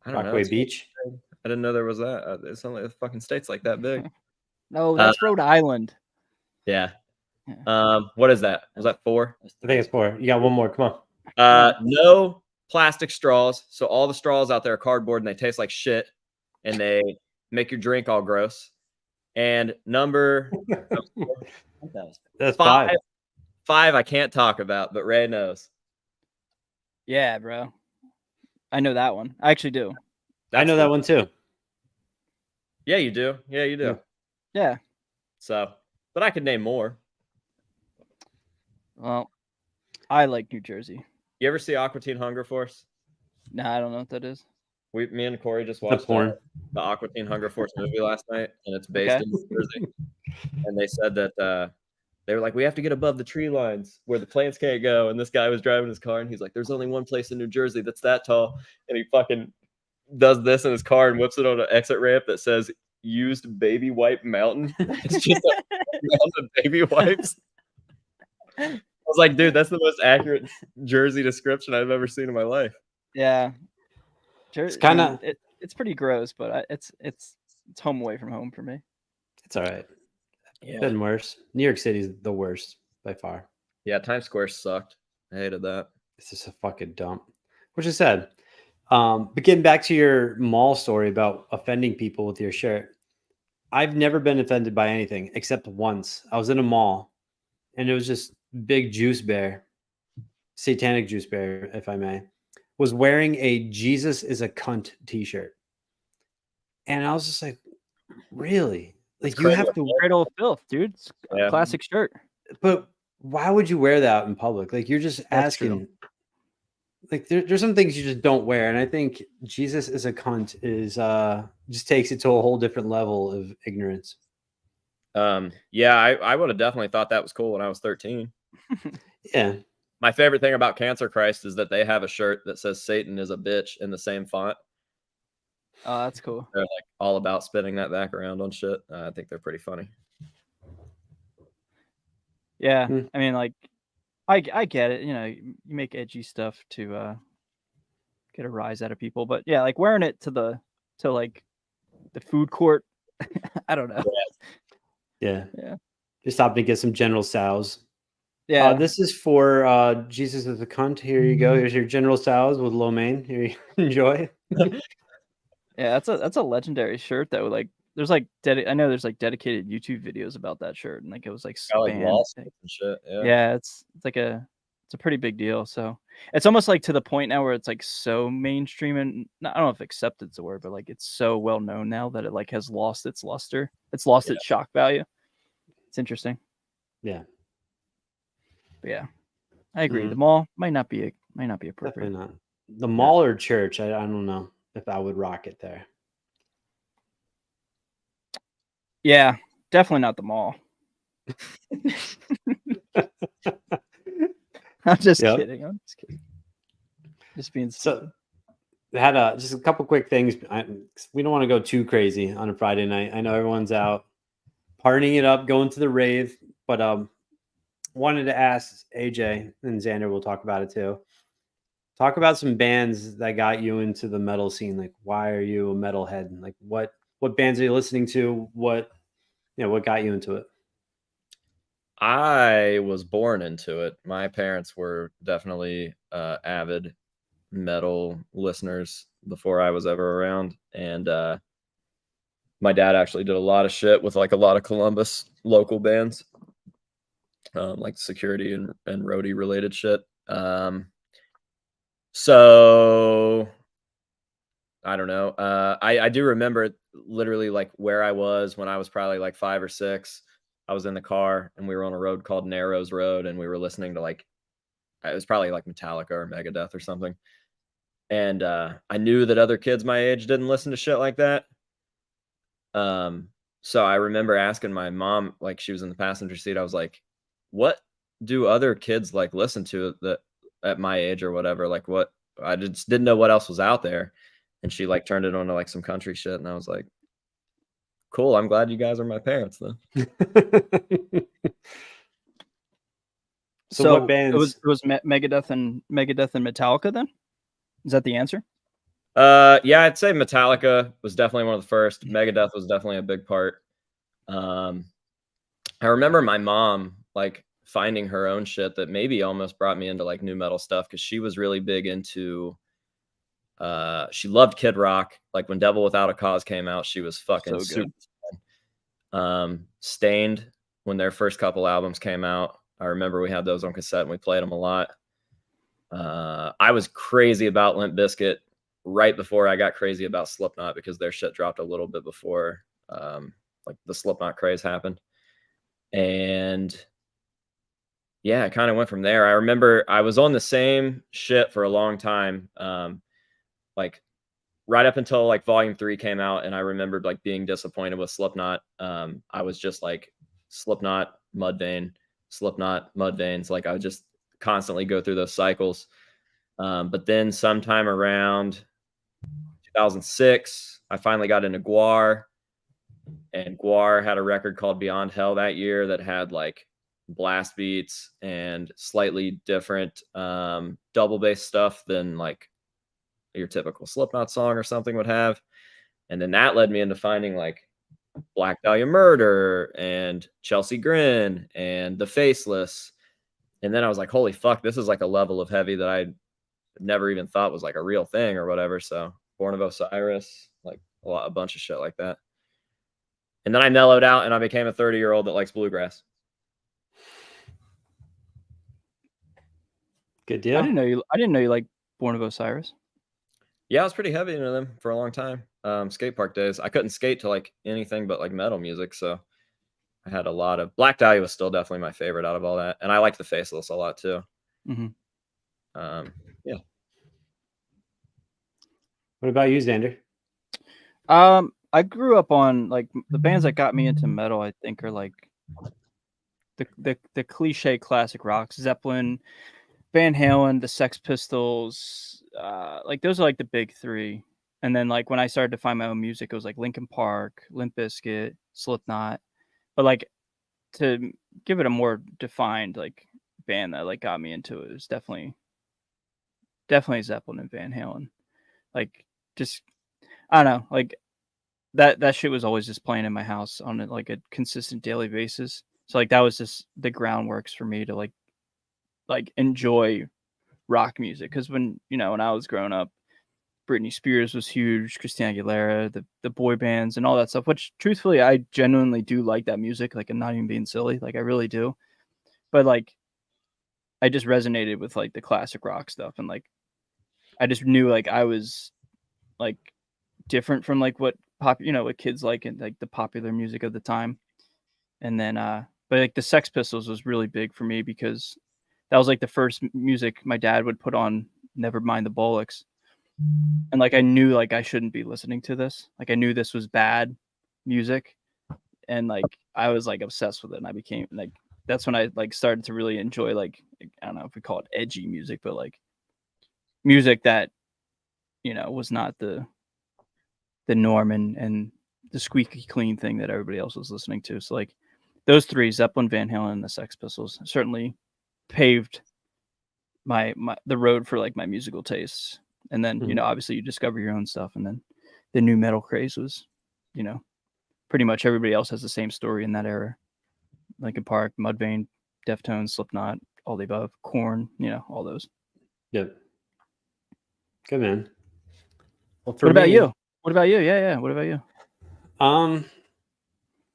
I don't know. Rockaway It's- Beach. I didn't know there was that. It's only the fucking state's like that big. No, that's Rhode Island. Yeah. Yeah. What is that? Was that 4? I think it's 4. You got one more. Come on. No plastic straws. So all the straws out there are cardboard and they taste like shit and they make your drink all gross. And number That's 5. 5. 5 I can't talk about, but Ray knows. Yeah, bro. I know that one. I actually do. I know that one too. Yeah, you do. Yeah, you do. Yeah. So, but I could name more. Well, I like New Jersey. You ever see Aqua Teen Hunger Force? Nah, I don't know what that is. Me and Corey just The watched porn. the Aqua Teen Hunger Force movie last night, and it's based in New Jersey. And they said that they were like, we have to get above the tree lines where the planes can't go. And this guy was driving his car, and he's like, there's only one place in New Jersey that's that tall. And he fucking does this in his car and whips it on an exit ramp that says used baby wipe mountain. It's just a mountain of baby wipes. I was like, dude, that's the most accurate Jersey description I've ever seen in my life. Yeah. It's kinda- it's pretty gross, but it's home away from home for me. It's all right. Yeah. Been worse. New York City's the worst by far. Yeah, Times Square sucked. I hated that. It's just a fucking dump. Which is sad. But getting back to your mall story about offending people with your shirt, I've never been offended by anything except once. I was in a mall, and it was just big juice bear, satanic juice bear, if I may, was wearing a Jesus is a cunt t-shirt. And I was just like, really? Like, you have to, Cradle of Filth, dude. It's a Yeah. classic shirt. but why would you wear that in public? Like, you're just That's true. asking. Like, there's some things you just don't wear. And I think Jesus is a cunt is just takes it to a whole different level of ignorance. Yeah, I would have definitely thought that was cool when I was 13. Yeah. My favorite thing about Cancer Christ is that they have a shirt that says Satan is a bitch in the same font. Oh, that's cool. They're like all about spinning that back around on shit. I think they're pretty funny. Yeah. Hmm. I mean, like, I get it. You know, you make edgy stuff to get a rise out of people, but yeah, like wearing it to like the food court. I don't know. Yeah. Yeah. Just stopped to get some General Tso's. Yeah. This is for Jesus is a cunt. Here you go. Here's your General Tso's with lo mein. Here you enjoy. Yeah, that's a legendary shirt that would like there's like I know there's like dedicated YouTube videos about that shirt and like it was like I like banned. lawsuits and shit. Yeah. Yeah, it's a pretty big deal. So it's almost like to the point now where it's like so mainstream and I don't know if accepted's the word, but like it's so well known now that it like has lost its luster. It's lost its shock value. It's interesting. Yeah. But yeah, I agree. Mhm. The mall might not be appropriate. Definitely not. The mall or church, I don't know if I would rock it there. Yeah, definitely not the mall. I'm just Yep. kidding. I'm just kidding. Just being So had just a couple quick things. We don't want to go too crazy on a Friday night. I know everyone's out partying it up, going to the rave, but wanted to ask AJ and Xander, we'll talk about it too. Talk about some bands that got you into the metal scene. Like, why are you a metalhead? Like, what bands are you listening to? What got you into it? I was born into it. My parents were definitely avid metal listeners before I was ever around. And my dad actually did a lot of shit with like a lot of Columbus local bands, like security and roadie related shit. So I don't know. I do remember literally like where I was when I was probably like 5 or 6. I was in the car and we were on a road called Narrows Road and we were listening to like, it was probably like Metallica or Megadeth or something. And I knew that other kids my age didn't listen to shit like that. So I remember asking my mom, like she was in the passenger seat. I was like, what do other kids like listen to that at my age or whatever? Like what? I just didn't know what else was out there. And she like turned it on to like some country shit. And I was like, cool. I'm glad you guys are my parents then. So what bands? It was Megadeth and Metallica then? Is that the answer? Yeah, I'd say Metallica was definitely one of the first. Megadeth was definitely a big part. I remember my mom like finding her own shit that maybe almost brought me into like new metal stuff because she was really big into. She loved Kid Rock. Like when Devil Without a Cause came out, she was fucking So good. super. Stained, when their first couple albums came out, I remember we had those on cassette and we played them a lot. I was crazy about Limp Bizkit right before I got crazy about Slipknot because their shit dropped a little bit before like the Slipknot craze happened. And yeah, it kind of went from there. I remember I was on the same shit for a long time. Like right up until like Volume 3 came out, and I remembered like being disappointed with Slipknot. I was just like Slipknot, Mudvayne, Slipknot, Mudvayne. Like I would just constantly go through those cycles. But then sometime around 2006, I finally got into Guar, and Guar had a record called Beyond Hell that year that had like blast beats and slightly different double bass stuff than like your typical Slipknot song or something would have. And then that led me into finding like Black Dahlia Murder and Chelsea Grin and The Faceless. And then I was like, holy fuck, this is like a level of heavy that I never even thought was like a real thing or whatever. So Born of Osiris, like a bunch of shit like that. And then I mellowed out and I became a 30-year-old that likes bluegrass. Good deal. I didn't know you like Born of Osiris. Yeah, I was pretty heavy into them for a long time. Skate park days. I couldn't skate to like anything but like metal music, so I had a lot of Black Dahlia was still definitely my favorite out of all that, and I liked The Faceless a lot too. Mm-hmm. Yeah. What about you, Xander? I grew up on like the bands that got me into metal. I think are like the cliche classic rock: Zeppelin, Van Halen, the Sex Pistols. Like those are like the big three. And then like when I started to find my own music, it was like Linkin Park, Limp Bizkit, Slipknot. But like to give it a more defined like band that like got me into it was definitely Zeppelin and Van Halen. Like just I don't know, like that shit was always just playing in my house on like a consistent daily basis. So like that was just the groundworks for me to like enjoy rock music. Because when I was growing up, Britney Spears was huge, Christina Aguilera, the boy bands and all that stuff, which truthfully I genuinely do like that music. Like I'm not even being silly, like I really do. But like I just resonated with like the classic rock stuff, and like I just knew like I was like different from like what what kids like and like the popular music of the time. And then but like the Sex Pistols was really big for me because that was like the first music my dad would put on Nevermind the Bollocks. And like I knew like I shouldn't be listening to this. Like I knew this was bad music, and like I was like obsessed with it, and I became like that's when I like started to really enjoy like I don't know if we call it edgy music, but like music that was not the norm and the squeaky clean thing that everybody else was listening to. So like those three, Zeppelin, Van Halen, and the Sex Pistols, certainly paved the road for like my musical tastes. And then obviously you discover your own stuff, and then the new metal craze was pretty much everybody else has the same story in that era. Linkin Park, Mudvayne, Deftones, Slipknot, all the above, Korn, all those. Yep. Good, man. Well, what about you? What about you? Yeah. What about you?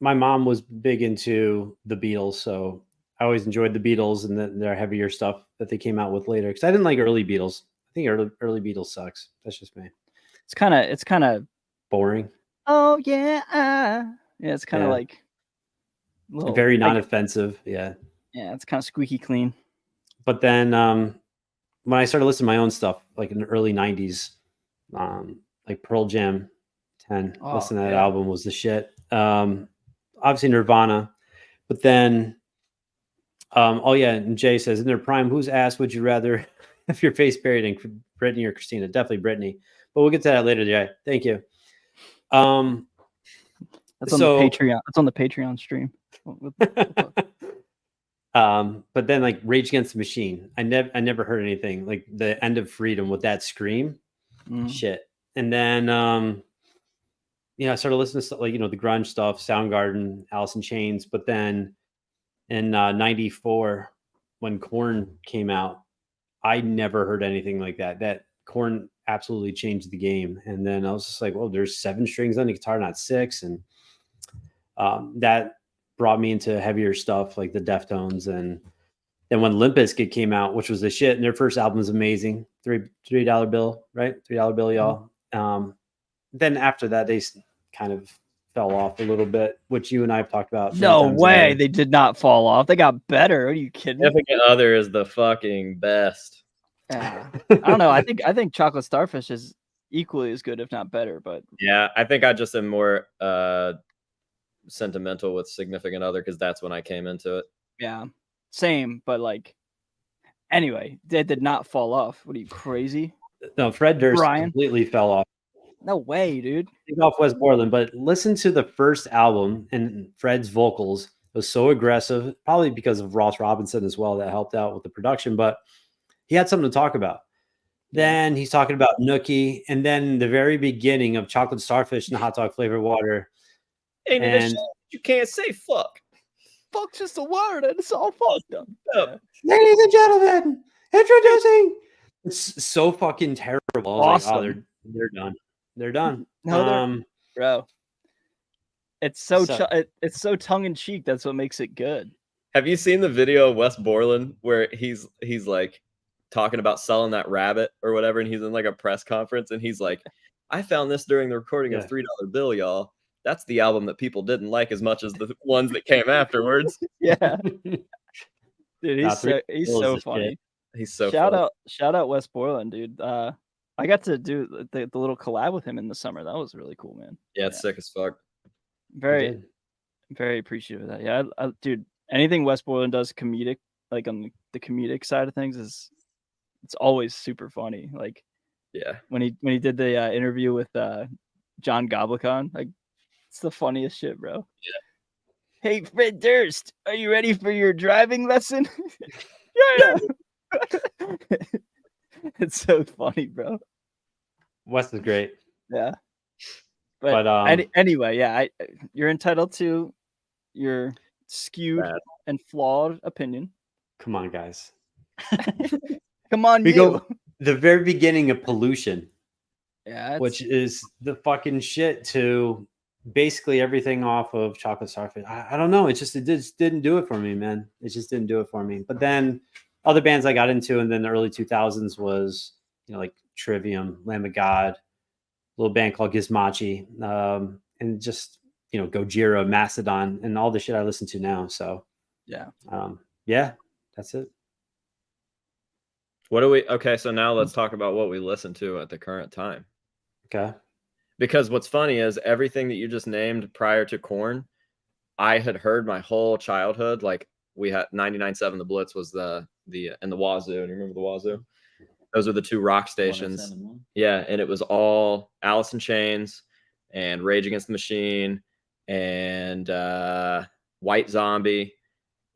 My mom was big into the Beatles, so I always enjoyed the Beatles and their heavier stuff that they came out with later. Because I didn't like early Beatles. I think early Beatles sucks. That's just me. It's kind of boring. Oh yeah, yeah. It's kind of like very non-offensive. Yeah. Yeah, it's kind of squeaky clean. But then when I started listening to my own stuff, like in the early '90s, like Pearl Jam 10, listening to that album was the shit. Obviously Nirvana, but then and Jay says in their prime, whose ass would you rather have your face buried in, Britney or Christina? Definitely Britney, but we'll get to that later, Jay. Thank you. That's on the Patreon. That's on the Patreon stream. But then like Rage Against the Machine, I never heard anything like the End of Freedom with that scream, shit. And then I started listening to stuff like the grunge stuff, Soundgarden, Alice in Chains. But then in '94, when Korn came out, I never heard anything like that. That Korn absolutely changed the game. And then I was just like, well, there's 7 strings on the guitar, not 6, and that brought me into heavier stuff like the Deftones. And then when Limp Bizkit came out, which was the shit, and their first album was amazing, $3 bill, right? $3 bill, y'all. Then after that, they kind of fell off a little bit, which you and I have talked about. No way, they did not fall off. They got better. Are you kidding? Significant Other is the fucking best. I don't know. I think Chocolate Starfish is equally as good, if not better. But yeah, I think I just am more sentimental with Significant Other because that's when I came into it. Yeah, same. But like, anyway, they did not fall off. What are you, crazy? No, Fred Durst completely fell off. No way, dude. Take off Westmoreland, but listen to the first album and Fred's vocals was so aggressive, probably because of Ross Robinson as well that helped out with the production, but he had something to talk about. Then he's talking about Nookie, and then the very beginning of Chocolate Starfish and the hot dog flavored water. And you can't say fuck. Fuck's just a word, and it's all fucked up. Yeah. Ladies and gentlemen, introducing. It's so fucking terrible. Awesome. Like, oh, they're done. They're done. No, bro. It's it's so tongue in cheek. That's what makes it good. Have you seen the video of Wes Borland where he's like talking about selling that rabbit or whatever, and he's in like a press conference and he's like, I found this during the recording of $3 Bill, y'all. That's the album that people didn't like as much as the ones that came afterwards. Yeah. Dude, he's so funny. Shit. He's so shout out Wes Borland, dude. I got to do the little collab with him in the summer. That was really cool, man. Yeah, it's sick as fuck. Very appreciative of that. Yeah, dude, anything Wes Borland does comedic, like on the comedic side of things, it's always super funny. Like, yeah, when he did the interview with John Goblikon, like, it's the funniest shit, bro. Yeah. Hey, Fred Durst, are you ready for your driving lesson? Yeah. It's so funny, bro. Wes is great. Yeah. But anyway, yeah, you're entitled to your skewed and flawed opinion. Come on, guys. Come on, we go the very beginning of Pollution. Yeah, which is the fucking shit to basically everything off of Chocolate Starfish. I don't know. It just didn't do it for me, man. It just didn't do it for me. But then other bands I got into in the early 2000s was, like Trivium, Lamb of God, a little band called Gizmachi, and just, Gojira, Mastodon, and all the shit I listen to now. So yeah, that's it. Okay, so now let's talk about what we listen to at the current time. Okay. Because what's funny is everything that you just named prior to Korn, I had heard my whole childhood. Like, we had 99.7 The Blitz was and the Wazoo. Do you remember the Wazoo? Those were the two rock stations. Yeah, and it was all Alice in Chains and Rage Against the Machine and White Zombie.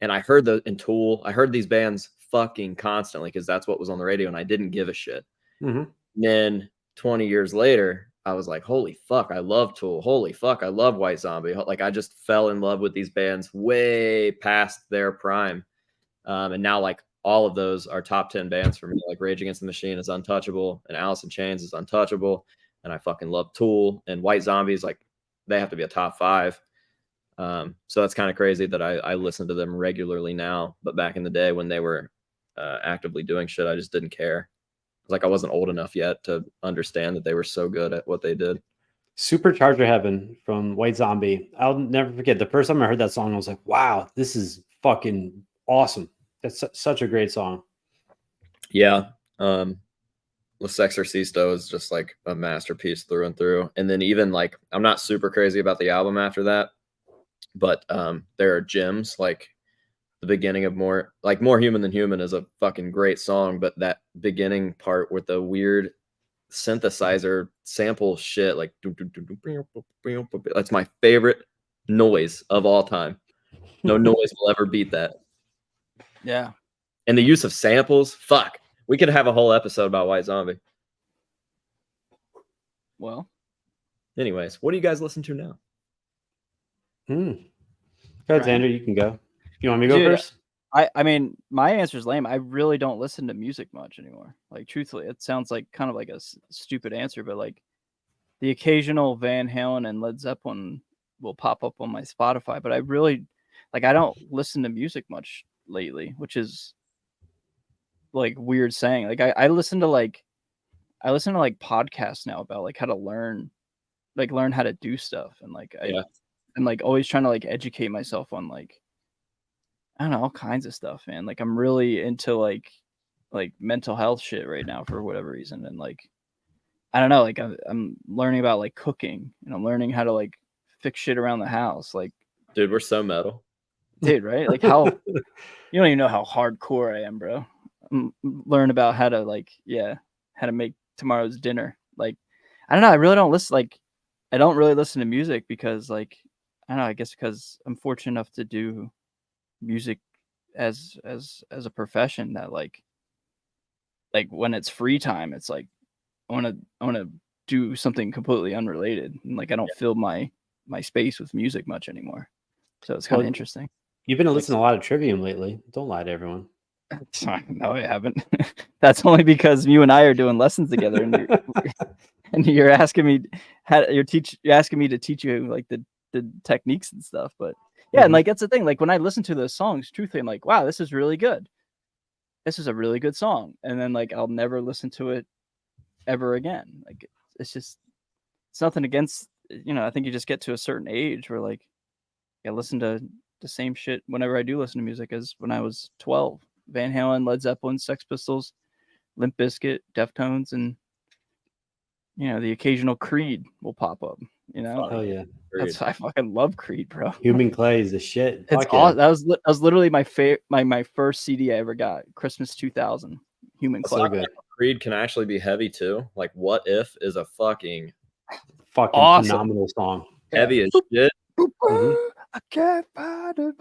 And I heard and Tool. I heard these bands fucking constantly because that's what was on the radio, and I didn't give a shit. Mm-hmm. Then 20 years later, I was like, holy fuck, I love Tool. Holy fuck, I love White Zombie. Like, I just fell in love with these bands way past their prime. And now, like, all of those are top 10 bands for me. Like, Rage Against the Machine is untouchable, and Alice in Chains is untouchable. And I fucking love Tool. And White Zombies, like, they have to be a top 5. So that's kind of crazy that I listen to them regularly now. But back in the day when they were actively doing shit, I just didn't care. Like, I wasn't old enough yet to understand that they were so good at what they did. Supercharger Heaven from White Zombie. I'll never forget the first time I heard that song. I was like, wow, this is fucking awesome. That's such a great song. Yeah. Los Exorcisto is just like a masterpiece through and through. And then even like, I'm not super crazy about the album after that, but there are gems, like the beginning of More Human Than Human is a fucking great song, but that beginning part with the weird synthesizer sample shit, like that's my favorite noise of all time. No noise will ever beat that. Yeah. And the use of samples. Fuck. We could have a whole episode about White Zombie. Well, Anyways, what do you guys listen to now? Go ahead, Brian? Xander. You can go. You want me to go Dude, first? I mean, my answer is lame. I really don't listen to music much anymore. Like, truthfully, it sounds like kind of like a stupid answer, but like the occasional Van Halen and Led Zeppelin will pop up on my Spotify, but I really like I don't listen to music much lately, which is like weird saying. Like I listen to podcasts now about like how to learn how to do stuff, and like I'm like always trying to like educate myself on like I don't know, all kinds of stuff, man. Like I'm really into like mental health shit right now for whatever reason, and like I don't know, like I'm learning about like cooking, and I'm learning how to like fix shit around the house. Like, Dude, we're so metal. dude, right? Like how you don't even know how hardcore I am, bro. Learn about how to how to make tomorrow's dinner. Like, I don't know. I really don't listen. Like, I don't really listen to music because like I don't know. I guess because I'm fortunate enough to do music as a profession that like when it's free time, it's like I want to do something completely unrelated, and like I don't fill my space with music much anymore. So it's kind of interesting. You've been listening to a lot of Trivium lately. Don't lie to everyone. No, I haven't. That's only because you and I are doing lessons together, and you're asking me you're asking me to teach you like the techniques and stuff. But yeah, and like that's the thing. Like when I listen to those songs, truthfully, I'm like, wow, this is really good. This is a really good song. And then like I'll never listen to it ever again. Like it's nothing against, I think you just get to a certain age where like I listen to the same shit whenever I do listen to music as when I was 12. Van Halen, Led Zeppelin, Sex Pistols, Limp Bizkit, Deftones, and the occasional Creed will pop up. Hell yeah. I fucking love Creed, bro. Human Clay is the shit. It's awesome. That was literally my my first CD I ever got. Christmas 2000. Human Clay. So good. Creed can actually be heavy too. Like What If is a fucking awesome. Phenomenal song. Heavy as shit. I can't find it.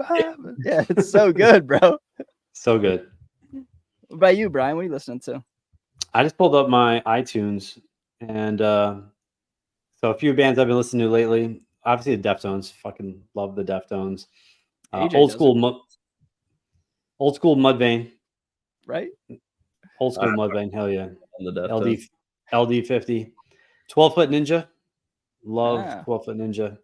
Yeah, it's so good, bro. So good. What about you, Brian? What are you listening to? I just pulled up my iTunes, and so a few bands I've been listening to lately. Obviously, the Deftones. Fucking love the Deftones. Old school Mudvayne. Right? Old school Mudvayne. Hell yeah. The LD50. 12-Foot Ninja. Love 12-Foot Ninja.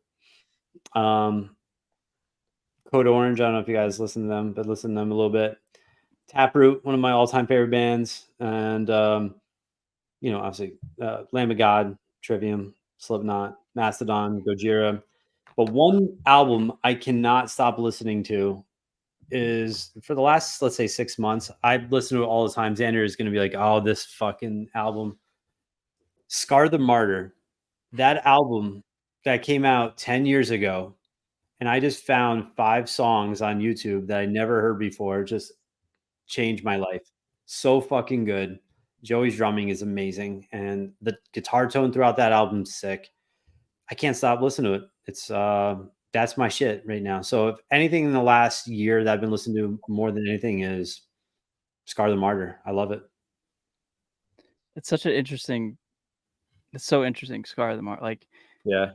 Code Orange. I don't know if you guys listen to them, but listen to them a little bit. Taproot, one of my all-time favorite bands, and obviously Lamb of God, Trivium, Slipknot, Mastodon, Gojira. But one album I cannot stop listening to is for the last, let's say, 6 months. I listen to it all the time. Xander is going to be like, "Oh, this fucking album." Scar the Martyr, that album that came out 10 years ago. And I just found 5 songs on YouTube that I never heard before. Just changed my life. So fucking good. Joey's drumming is amazing. And the guitar tone throughout that album's sick. I can't stop listening to it. It's that's my shit right now. So if anything in the last year that I've been listening to more than anything is Scar the Martyr. I love it. It's so interesting, Scar the Martyr. Like, yeah.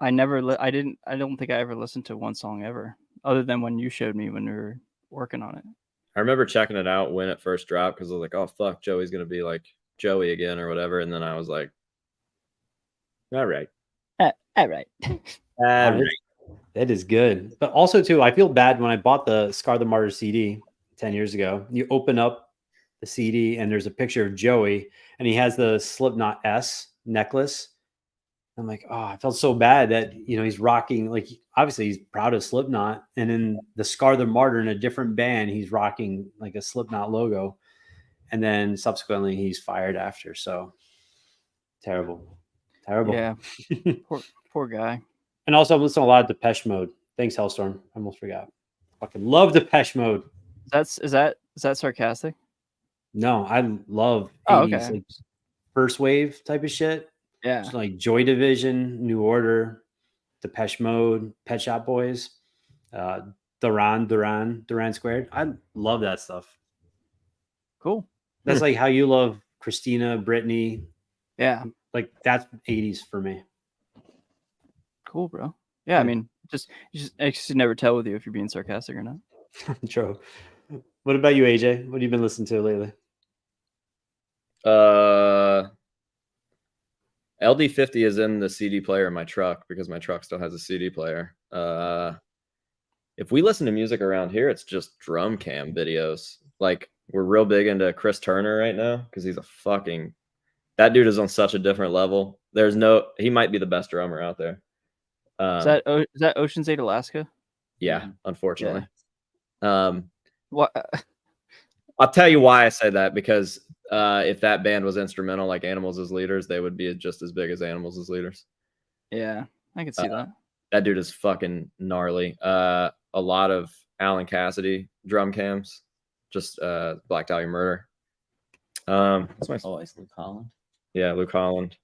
I don't think I ever listened to one song ever, other than when you showed me when we were working on it. I remember checking it out when it first dropped because I was like, oh, fuck, Joey's going to be like Joey again or whatever. And then I was like, all right. All right. That is good. But also, too, I feel bad when I bought the Scar the Martyr CD 10 years ago. You open up the CD and there's a picture of Joey and he has the Slipknot S necklace. I'm like, oh, I felt so bad that, he's rocking, like, obviously he's proud of Slipknot. And in the Scar the Martyr in a different band, he's rocking like a Slipknot logo. And then subsequently he's fired after. So terrible. Yeah. poor guy. And also I'm listening to a lot of Depeche Mode. Thanks, Hellstorm. I almost forgot. Fucking love Depeche Mode. Is that sarcastic? No, I love 80s, like first wave type of shit. Yeah. Just like Joy Division, New Order, Depeche Mode, Pet Shop Boys, the Duran Squared. I love that stuff. Cool. That's like how you love Christina, Britney. Yeah. Like that's 80s for me. Cool, bro. Yeah, I Yeah. mean, I just never tell with you if you're being sarcastic or not. True. What about you, AJ? What have you been listening to lately? LD50 is in the CD player in my truck because my truck still has a CD player. If we listen to music around here, it's just drum cam videos. Like we're real big into Chris Turner right now because he's that dude is on such a different level. He might be the best drummer out there. Is that Ocean's 8 Alaska? Yeah, unfortunately. What? I'll tell you why I say that, because if that band was instrumental like Animals as Leaders, they would be just as big as Animals as Leaders. Yeah, I could see that. That dude is fucking gnarly. A lot of Alan Cassidy drum cams, just Black Dahlia Murder. That's my Always Luke Holland. Yeah, Luke Holland.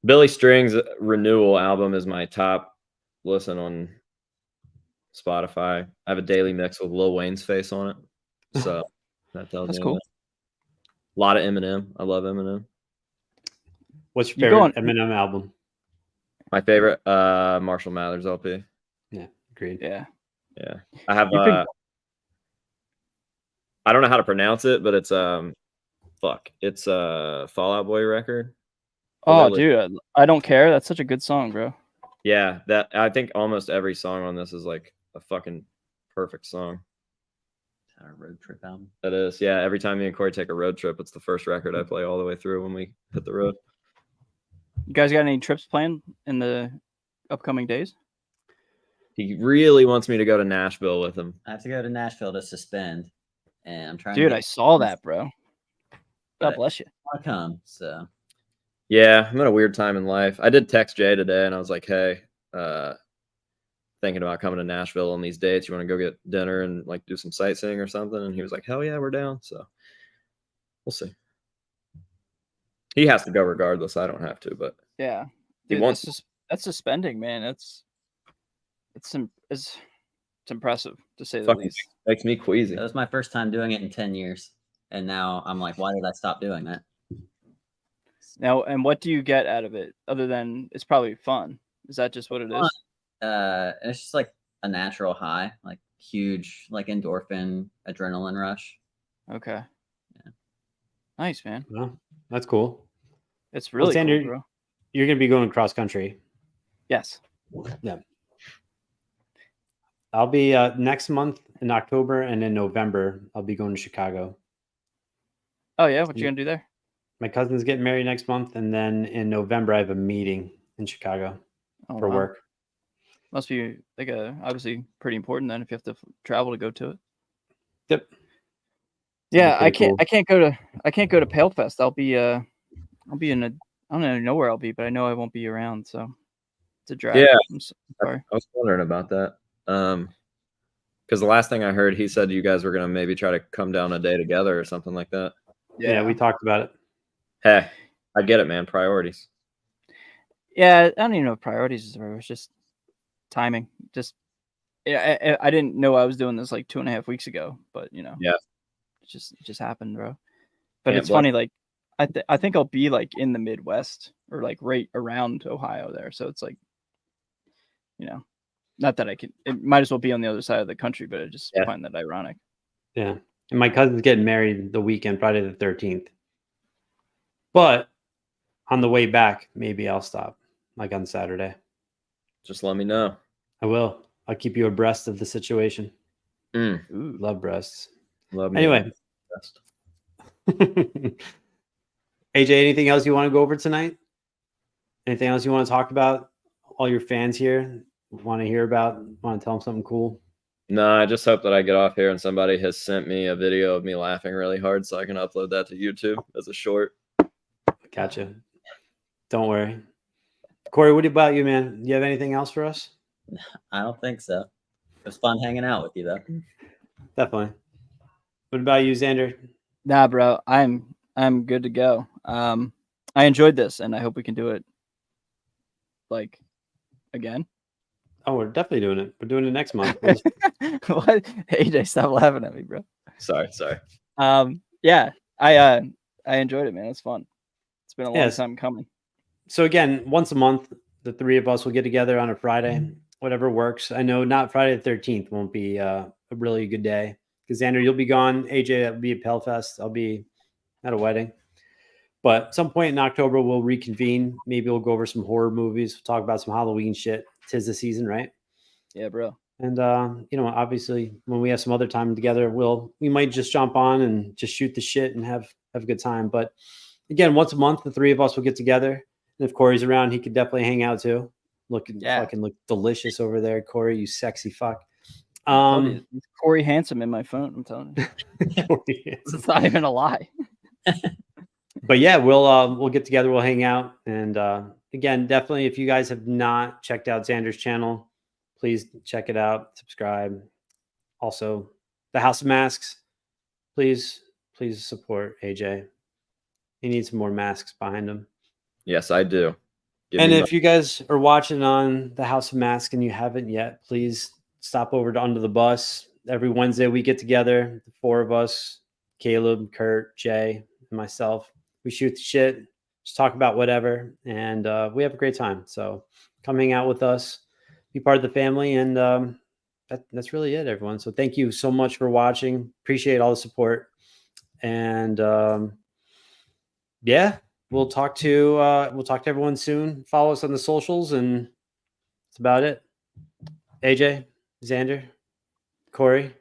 Billy String's Renewal album is my top listen on Spotify. I have a daily mix with Lil Wayne's face on it. So that tells That's me cool. that. A lot of Eminem. I love Eminem. What's your You go favorite Eminem album? My favorite, Marshall Mathers LP. Yeah, agreed. Yeah. Yeah. I have You could- I don't know how to pronounce it, but it's it's a Fall Out Boy record. Oh, dude, I don't care. That's such a good song, bro. Yeah, that I think almost every song on this is like a fucking perfect song. Our road trip album. That is, yeah. Every time me and Corey take a road trip, it's the first record I play all the way through when we hit the road. You guys got any trips planned in the upcoming days? He really wants me to go to Nashville with him. I have to go to Nashville to suspend, and I'm trying. Dude, to I saw that, bro. God But- bless you. want to come. So Yeah, I'm in a weird time in life. I did text Jay today and I was like, hey, thinking about coming to Nashville on these dates. You want to go get dinner and like do some sightseeing or something? And he was like, hell yeah, we're down. So we'll see. He has to go regardless. I don't have to, but Yeah, He dude, wants- that's suspending, man. It's impressive to say the fucking least. makes me queasy. that was my first time doing it in 10 years, and now I'm like, why did I stop doing that? Now, and what do you get out of it other than it's probably fun? Is that just what it is? It's just like a natural high, like huge, like endorphin, adrenaline rush. Okay. Yeah. Nice, man. Well, that's cool. It's really cool, Xander, bro. You're gonna be going cross country. Yes. I'll be next month in October, and in November I'll be going to Chicago. Oh yeah, what you gonna do there? My cousin's getting married next month, and then in November I have a meeting in Chicago Oh, for wow. work. Must be like obviously pretty important then if you have to travel to go to it. Yep. Yeah, pretty cool. I can't go to Pale Fest. I'll be in a I don't even know where I'll be, but I know I won't be around, so it's a drag. Yeah. I'm sorry. I was wondering about that. Because the last thing I heard, he said you guys were gonna maybe try to come down a day together or something like that. Yeah, we talked about it. Hey, I get it, man. Priorities. Yeah, I don't even know what priorities is. It's just timing. Just I didn't know I was doing this like 2.5 weeks ago, but Yeah. it just happened, bro. But Can't it's blame- funny, like I think I'll be like in the Midwest or like right around Ohio there. So it's like, not that it might as well be on the other side of the country, but I just Yeah. find that ironic. Yeah. And my cousin's getting married the weekend, Friday the 13th. But on the way back, maybe I'll stop, like on Saturday. Just let me know. I will. I'll keep you abreast of the situation. Mm, Ooh. Love breasts. love me. Anyway. Best. AJ, anything else you want to go over tonight? Anything else you want to talk about? All your fans here want to hear about? Want to tell them something cool? No, I just hope that I get off here and somebody has sent me a video of me laughing really hard so I can upload that to YouTube as a short. Gotcha. Don't worry. Corey, what about you, man? Do you have anything else for us? I don't think so. It was fun hanging out with you, though. Definitely. What about you, Xander? Nah, bro, I'm good to go. I enjoyed this, and I hope we can do it like again. Oh, we're definitely doing it. We're doing it next month. We'll just- What? AJ, stop laughing at me, bro. Sorry. Yeah, I enjoyed it, man. It's fun. It's been a long Yes. time coming. So again, once a month, the three of us will get together on a Friday, whatever works. I know not Friday the 13th won't be a really good day because Xander, you'll be gone. AJ will be at Pale-Fest. I'll be at a wedding. But some point in October, we'll reconvene. Maybe we'll go over some horror movies. We'll talk about some Halloween shit. 'Tis the season, right? Yeah, bro. And obviously, when we have some other time together, we might just jump on and just shoot the shit and have a good time. But again, once a month, the three of us will get together. And if Corey's around, he could definitely hang out too. Fucking look delicious over there, Corey. You sexy fuck. It's Corey Handsome in my phone. I'm telling you, it's not even a lie. But yeah, we'll get together. We'll hang out. And again, definitely, if you guys have not checked out Xander's channel, please check it out. Subscribe. Also, the House of Masks. Please support AJ. He needs some more masks behind him. Yes, I do. And if you guys are watching on the House of Masks and you haven't yet, please stop over to Under the Bus. Every Wednesday we get together, the four of us, Caleb, Kurt, Jay, and myself. We shoot the shit, just talk about whatever, and we have a great time. So come hang out with us, be part of the family, and that's really it, everyone. So thank you so much for watching. Appreciate all the support. And yeah. We'll talk to everyone soon. Follow us on the socials, and that's about it. AJ, Xander, Corey.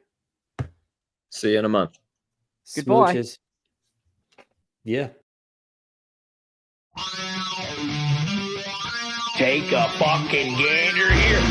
See you in a month. Goodbye. Smooches. Yeah. Take a fucking gander here.